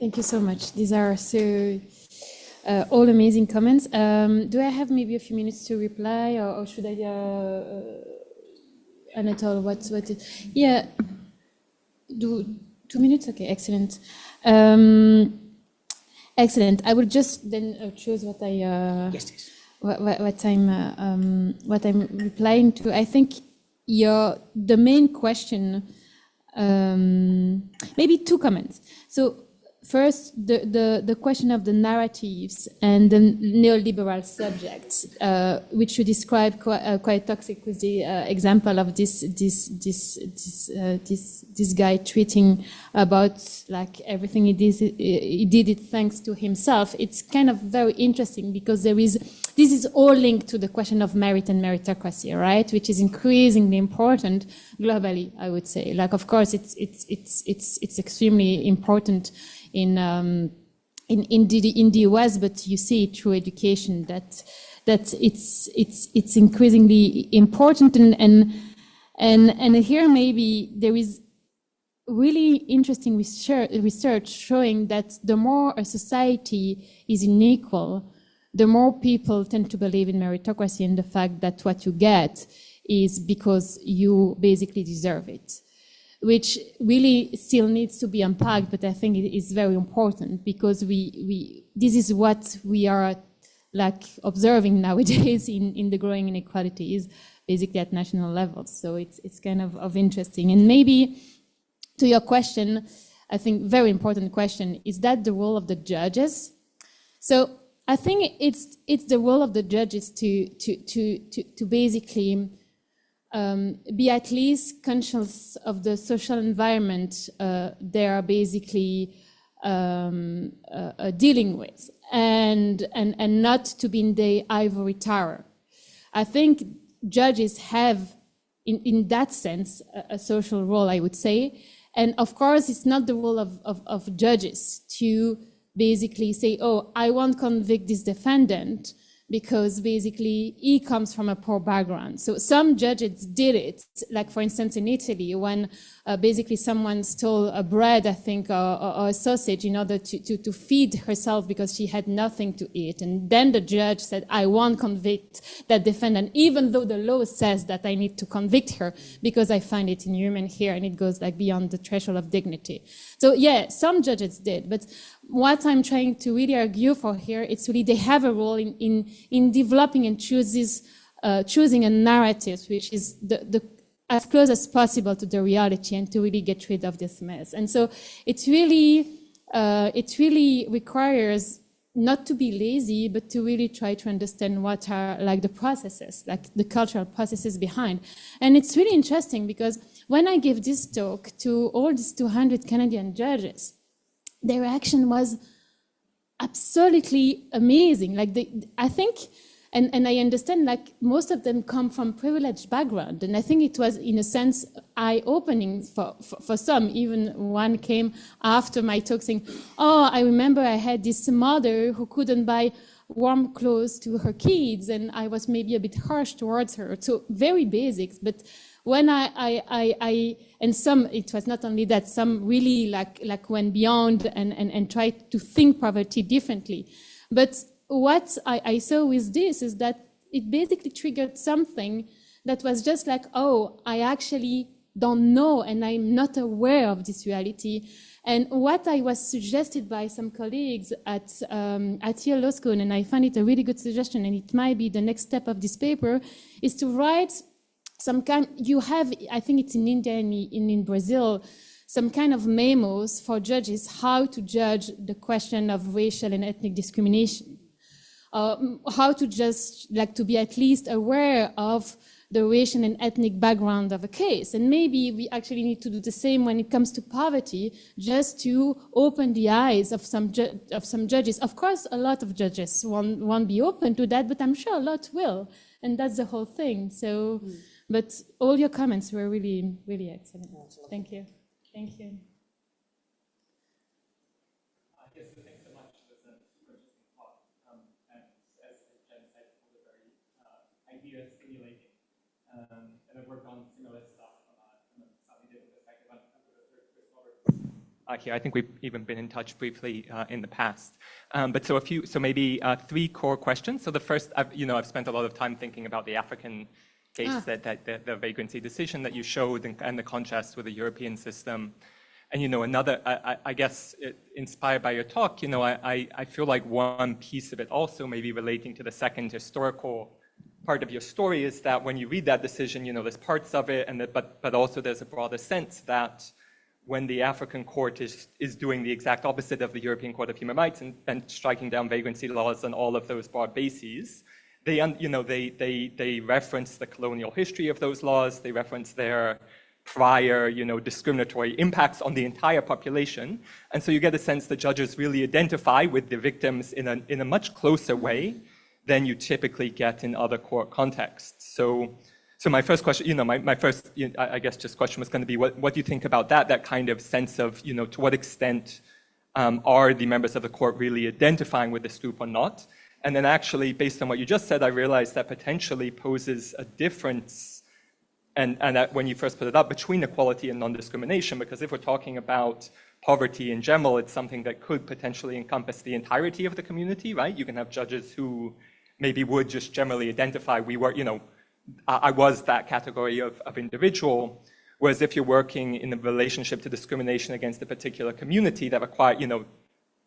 Thank you so much. These are so all amazing comments. Do I have maybe a few minutes to reply, or should I? Anatole, what? Yeah. Do 2 minutes? Okay, excellent. Excellent. I will just then choose what I. Yes. What I'm replying to. I think the main question. Maybe 2 comments. So. First, the question of the narratives and the neoliberal subjects, which you describe quite toxic with the example of this guy tweeting about like everything he did it thanks to himself. It's kind of very interesting because there is this is all linked to the question of merit and meritocracy, right? Which is increasingly important globally, I would say. Like, of course, it's extremely important in the US, but you see it through education that it's increasingly important, and here maybe there is really interesting research showing that the more a society is unequal, the more people tend to believe in meritocracy and the fact that what you get is because you basically deserve it, which really still needs to be unpacked, but I think it is very important because this is what we are like observing nowadays in the growing inequalities, basically at national levels. So it's kind of interesting. And maybe to your question, I think very important question, is that the role of the judges? So I think it's the role of the judges to basically be at least conscious of the social environment they are basically dealing with, and not to be in the ivory tower. I think judges have, in that sense, a social role, I would say. And of course, it's not the role of judges to basically say, oh, I won't convict this defendant because basically he comes from a poor background. So some judges did it, like for instance in Italy, when basically someone stole a bread, I think, or a sausage in order to feed herself because she had nothing to eat. And then the judge said, I won't convict that defendant, even though the law says that I need to convict her because I find it inhuman here and it goes like beyond the threshold of dignity. So yeah, some judges did, but what I'm trying to really argue for here, it's really they have a role in developing and choosing a narrative which is the as close as possible to the reality and to really get rid of this mess. And so it really requires not to be lazy, but to really try to understand what are like the processes, like the cultural processes behind. And it's really interesting because when I gave this talk to all these 200 Canadian judges, their reaction was absolutely amazing. Like I think, and I understand, like most of them come from privileged background, and I think it was in a sense eye-opening for some. Even one came after my talk saying, "Oh, I remember I had this mother who couldn't buy warm clothes to her kids, and I was maybe a bit harsh towards her." So very basics, but when and some, it was not only that, some really like went beyond and tried to think poverty differently. But what I saw with this is that it basically triggered something that was just like, oh, I actually don't know and I'm not aware of this reality. And what I was suggested by some colleagues at Yale Law School, and I find it a really good suggestion, and it might be the next step of this paper, is to write some kind, you have, I think it's in India and in Brazil, some kind of memos for judges how to judge the question of racial and ethnic discrimination. How to just like to be at least aware of the racial and ethnic background of a case. And maybe we actually need to do the same when it comes to poverty, just to open the eyes of some judges. Of course, a lot of judges won't be open to that, but I'm sure a lot will. And that's the whole thing. So, but all your comments were really, really excellent. Thank you. Thank you. Yes, so thanks so much. It was a super interesting talk. And as Jen said, it's all very idea stimulating. And I've worked on similar stuff from a slightly different perspective. I'm here. I think we've even been in touch briefly in the past. But so maybe three core questions. So the first, I've spent a lot of time thinking about the African case, that the vagrancy decision that you showed, and the contrast with the European system. And another, I guess, inspired by your talk, I feel like one piece of it also, maybe relating to the second historical part of your story, is that when you read that decision, there's parts of it, but also there's a broader sense that when the African court is doing the exact opposite of the European Court of Human Rights and striking down vagrancy laws and all of those broad bases, they reference the colonial history of those laws. They reference their prior, discriminatory impacts on the entire population. And so you get a sense that judges really identify with the victims in a much closer way than you typically get in other court contexts. So my first question, my first, I guess, just question was going to be, what do you think about that kind of sense of, to what extent are the members of the court really identifying with this group or not? And then actually, based on what you just said, I realized that potentially poses a difference, and that when you first put it up, between equality and non-discrimination, because if we're talking about poverty in general, it's something that could potentially encompass the entirety of the community, right? You can have judges who maybe would just generally identify, I was that category of individual, whereas if you're working in a relationship to discrimination against a particular community that require,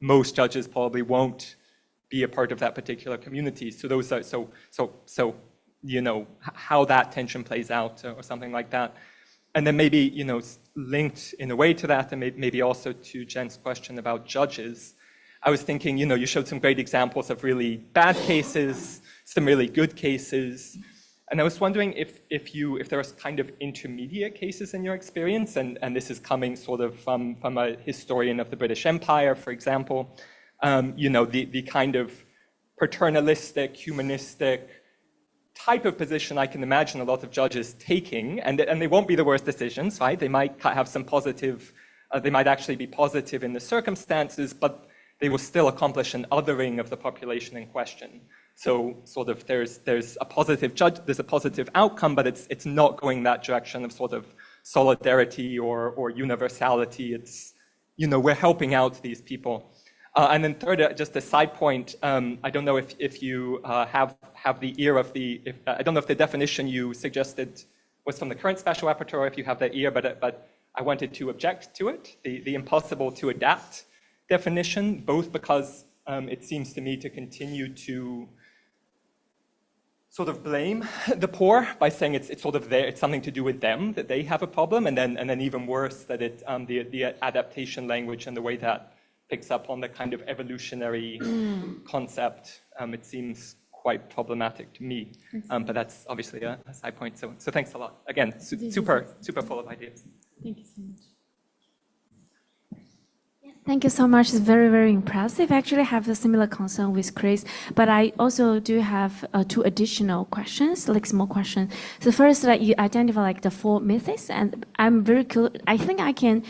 most judges probably won't be a part of that particular community. So those are, how that tension plays out or something like that. And then maybe, linked in a way to that, and maybe also to Jen's question about judges, I was thinking, you showed some great examples of really bad cases, some really good cases. And I was wondering if there are kind of intermediate cases in your experience, and this is coming sort of from a historian of the British Empire, for example, the kind of paternalistic, humanistic type of position I can imagine a lot of judges taking, and they won't be the worst decisions, right? They might have some positive, they might actually be positive in the circumstances, but they will still accomplish an othering of the population in question. So sort of there's a positive outcome, but it's not going that direction of sort of solidarity or universality. It's, we're helping out these people. And then third, just a side point, I don't know if you have the ear of I don't know if the definition you suggested was from the current special rapporteur, or if you have that ear, but I wanted to object to it, the impossible to adapt definition, both because it seems to me to continue to sort of blame the poor by saying it's sort of it's something to do with them, that they have a problem, and then even worse, that the adaptation language and the way that picks up on the kind of evolutionary concept, it seems quite problematic to me. But that's obviously a side point. So thanks a lot. Again, super full of ideas. Thank you so much. Thank you so much. It's very, very impressive. Actually, I have a similar concern with Chris, but I also do have two additional questions, like small questions. So first, you identify like the 4 myths, and I'm very cool. I think I can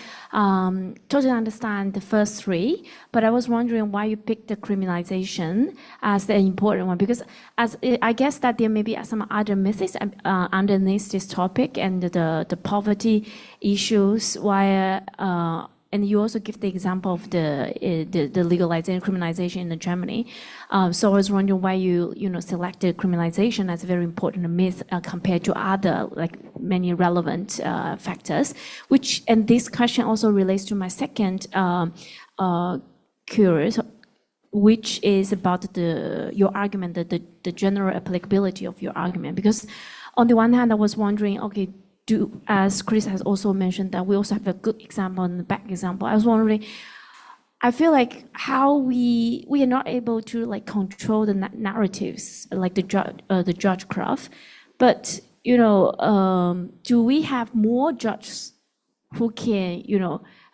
totally understand the first 3, but I was wondering why you picked the criminalization as the important one, because I guess that there may be some other myths underneath this topic, and the poverty issues, why. And you also give the example of the legalization, criminalization in Germany. So I was wondering why you selected criminalization as a very important myth compared to other like many relevant factors. And this question also relates to my second curious, which is about your argument, the general applicability of your argument. Because on the one hand, I was wondering, okay, as Chris has also mentioned, that we also have a good example and a bad example. I was wondering, I feel like how we are not able to like control the narratives, like the Judgecraft, but do we have more judges who can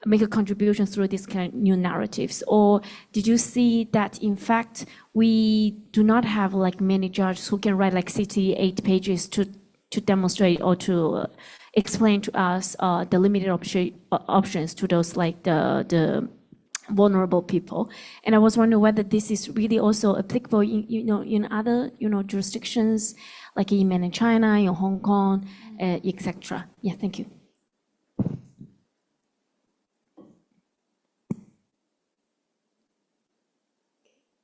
make a contribution through these kind of new narratives, or did you see that in fact we do not have like many judges who can write like 68 pages to demonstrate or to explain to us the limited options to those like the vulnerable people? And I was wondering whether this is really also applicable in other jurisdictions, like in mainland China, in Hong Kong, etc. Yeah, thank you.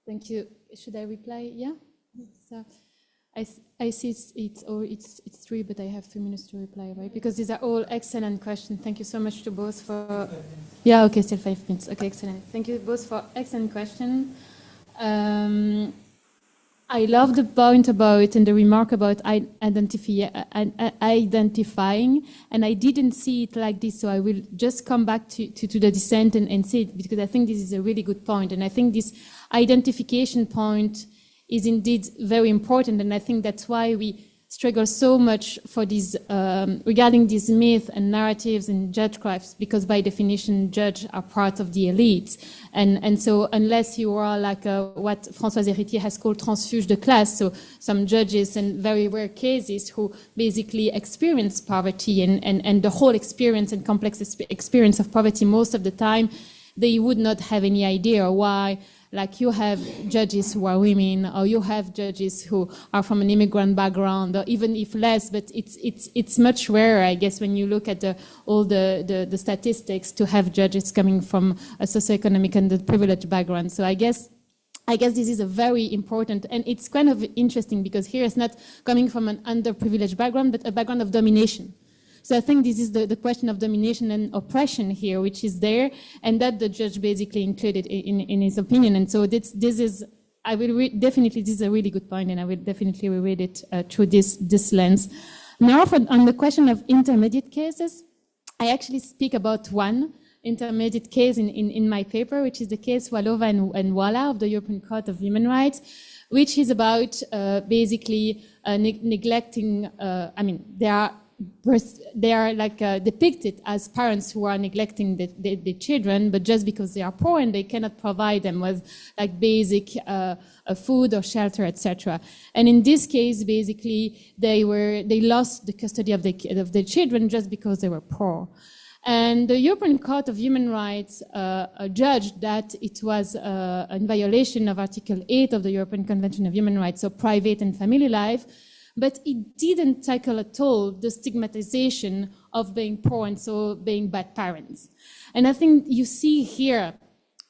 Thank you. Should I reply? Yeah. So I see it's 3, but I have 2 minutes to reply, right? Because these are all excellent questions. Thank you so much to both for. Yeah. Okay. Still 5 minutes. Okay. Excellent. Thank you both for excellent questions. I love the point about and the remark about identifying, and I didn't see it like this, so I will just come back to the dissent and say it, because I think this is a really good point, and I think this identification point is indeed very important, and I think that's why we struggle so much for these, regarding these myths and narratives and judgecrafts, because by definition, judges are part of the elite. And so unless you are like what Françoise Héritier has called transfuge de classe, so some judges in very rare cases who basically experience poverty and the whole experience and complex experience of poverty most of the time, they would not have any idea why. Like you have judges who are women, or you have judges who are from an immigrant background, or even if less, but it's much rarer, I guess, when you look at all the statistics, to have judges coming from a socioeconomic and underprivileged background. So I guess this is a very important, and it's kind of interesting because here it's not coming from an underprivileged background, but a background of domination. So I think this is the question of domination and oppression here, which is there, and that the judge basically included in his opinion. And so this is, I will definitely, this is a really good point, and I will definitely reread it through this lens. Now, on the question of intermediate cases, I actually speak about one intermediate case in my paper, which is the case Walova and Walla of the European Court of Human Rights, which is about basically neglecting, they are like depicted as parents who are neglecting the children, but just because they are poor and they cannot provide them with like basic food or shelter, etc. And in this case, basically, they lost the custody of the children just because they were poor. And the European Court of Human Rights judged that it was in violation of Article 8 of the European Convention of Human Rights, so private and family life. But it didn't tackle at all the stigmatization of being poor and so being bad parents. And I think you see here,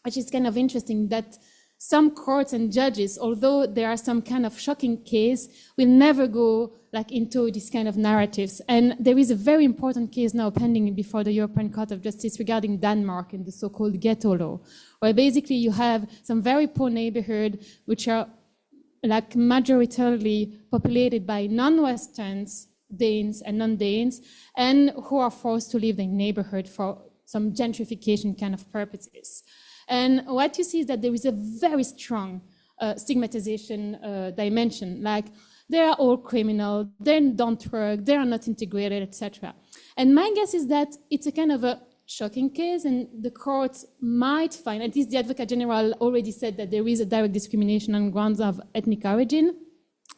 which is kind of interesting, that some courts and judges, although there are some kind of shocking case, will never go like into this kind of narratives. And there is a very important case now pending before the European Court of Justice regarding Denmark and the so-called ghetto law, where basically you have some very poor neighborhoods which are like majoritarily populated by non-Westerns, Danes and non-Danes, and who are forced to leave their neighborhood for some gentrification kind of purposes. And what you see is that there is a very strong stigmatization dimension, like they are all criminal, they don't work, they are not integrated, etc. And my guess is that it's a kind of a shocking case, and the courts might find, at least the Advocate General already said that there is a direct discrimination on grounds of ethnic origin,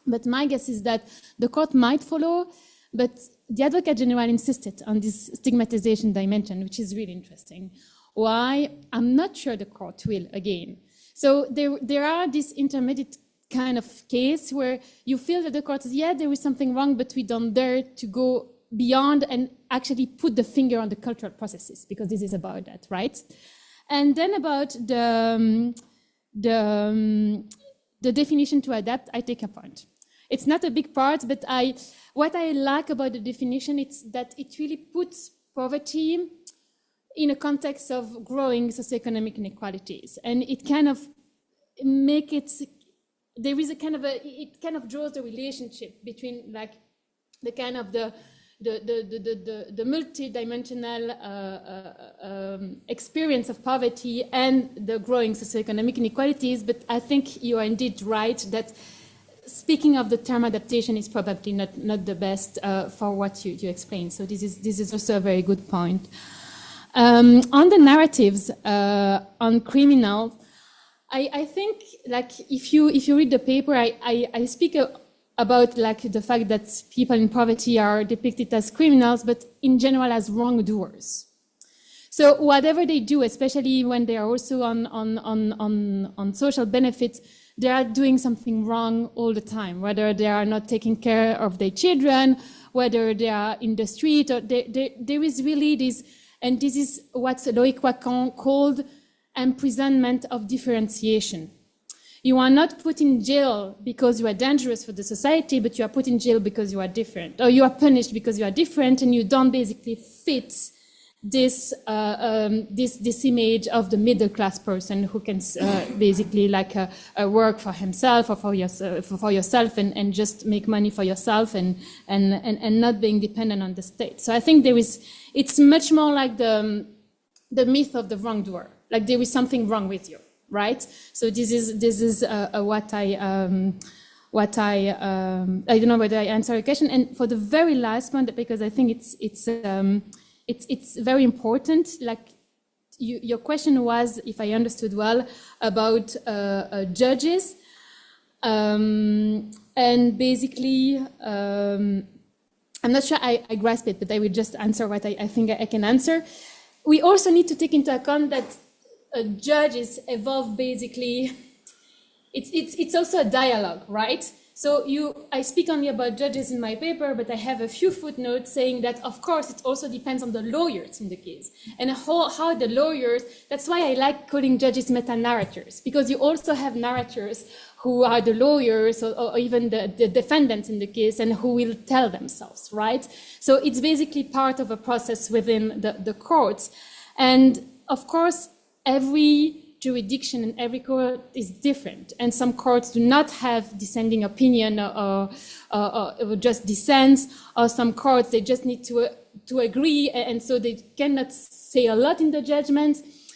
but my guess is that the court might follow, but the Advocate General insisted on this stigmatization dimension, which is really interesting. Why? I'm not sure the court will again. So there are this intermediate kind of case where you feel that the court says, yeah, there is something wrong, but we don't dare to go beyond and actually put the finger on the cultural processes, because this is about that, right? And then about the definition to adapt, I take a point. It's not a big part, but what I like about the definition is that it really puts poverty in a context of growing socioeconomic inequalities, and it kind of make it, there is a kind of it kind of draws the relationship between like the kind of the multi-dimensional experience of poverty and the growing socioeconomic inequalities. But I think you are indeed right that speaking of the term adaptation is probably not the best for what you explained. So this is also a very good point. On the narratives on criminals, I think like if you read the paper, I speak about like the fact that people in poverty are depicted as criminals, but in general as wrongdoers. So whatever they do, especially when they are also on social benefits, they are doing something wrong all the time, whether they are not taking care of their children, whether they are in the street, or there is really this, and this is what Loïc Wacan called imprisonment of differentiation. You are not put in jail because you are dangerous for the society, but you are put in jail because you are different, or you are punished because you are different, and you don't basically fit this image of the middle class person who can basically like work for himself or for yourself and just make money for yourself and not being dependent on the state. So I think it's much more like the myth of the wrongdoer, like there is something wrong with you. Right, so this is what what I don't know whether I answer your question. And for the very last one, because I think it's very important. Like your question was, if I understood well, about judges, and basically, I'm not sure I grasp it, but I will just answer what I think I can answer. We also need to take into account that judges evolve basically. It's also a dialogue, right? So I speak only about judges in my paper, but I have a few footnotes saying that, of course, it also depends on the lawyers in the case. And how the lawyers, that's why I like calling judges meta-narrators, because you also have narrators who are the lawyers or even the defendants in the case and who will tell themselves, right? So it's basically part of a process within the courts. And of course, every jurisdiction in every court is different, and some courts do not have dissenting opinion or just dissents, or some courts they just need to agree, and so they cannot say a lot in the judgment.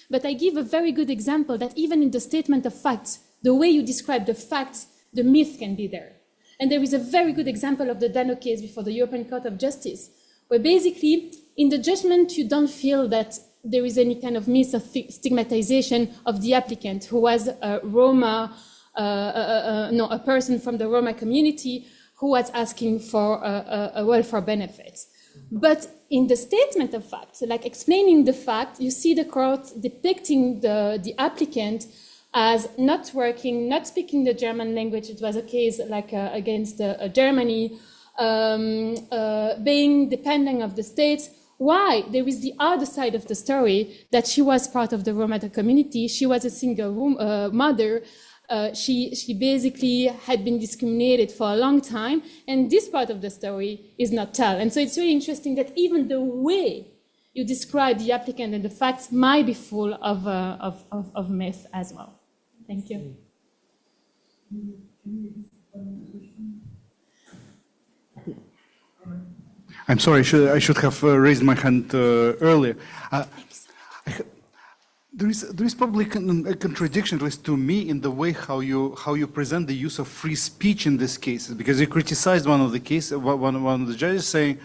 But I give a very good example that even in the statement of facts, the way you describe the facts, the myth can be there. And there is a very good example of the Dano case before the European Court of Justice, where basically in the judgment you don't feel that there is any kind of myth of stigmatization of the applicant who was a Roma, a person from the Roma community who was asking for a welfare benefits. But in the statement of facts, like explaining the fact, you see the court depicting the applicant as not working, not speaking the German language. It was a case like against Germany, being dependent of the state. Why? There is the other side of the story that she was part of the Roma community. She was a single mother. She basically had been discriminated for a long time, and this part of the story is not told. And so it's really interesting that even the way you describe the applicant and the facts might be full of myth as well. Thank you. I'm sorry, I should have raised my hand earlier. There is probably a contradiction, at least to me, in the way how you present the use of free speech in this case, because you criticized one of the the judges saying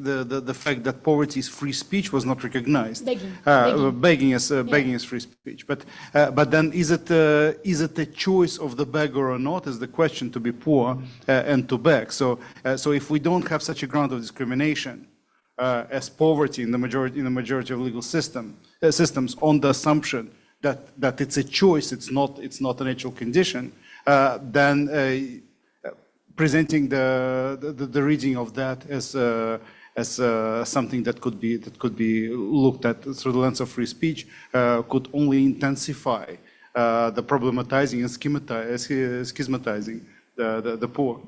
the fact that poverty is free speech was not recognized. Begging is free speech. But then is it a choice of the beggar or not? Is the question to be poor and to beg? So if we don't have such a ground of discrimination as poverty in the majority of legal systems on the assumption that it's a choice, it's not a natural condition, then presenting the reading of that as something that could be looked at through the lens of free speech could only intensify the problematizing and schismatizing the poor.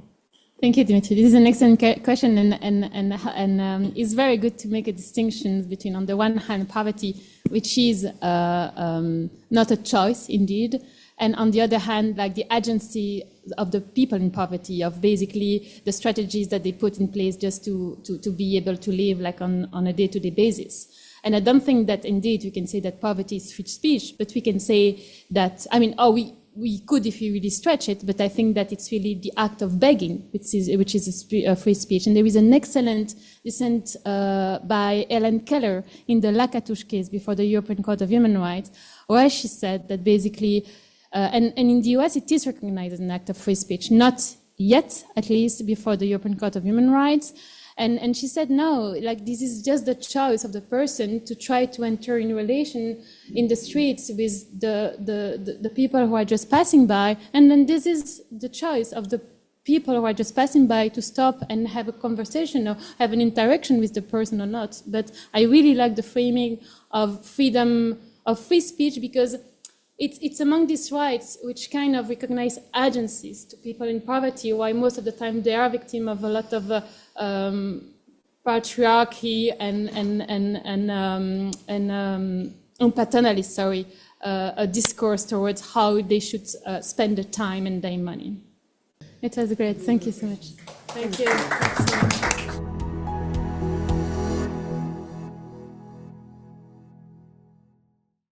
Thank you, Dimitri. This is an excellent question, and it's very good to make a distinction between, on the one hand, poverty, which is not a choice, indeed, and on the other hand, like the agency of the people in poverty, of basically the strategies that they put in place just to be able to live like on a day-to-day basis. And I don't think that indeed we can say that poverty is free speech, but we can say that, I mean, we could if we really stretch it, but I think that it's really the act of begging, which is a free speech. And there is an excellent dissent by Ellen Keller in the Lakatouche case before the European Court of Human Rights, where she said that basically, and in the US it is recognized as an act of free speech, not yet, at least before the European Court of Human Rights. And she said, no, like this is just the choice of the person to try to enter in relation in the streets with the people who are just passing by. And then this is the choice of the people who are just passing by to stop and have a conversation or have an interaction with the person or not. But I really like the framing of freedom of free speech, because it's among these rights which kind of recognize agencies to people in poverty, why most of the time they are victim of a lot of patriarchy and paternalist, a discourse towards how they should spend their time and their money. It was great. Thank you so much. Thank you.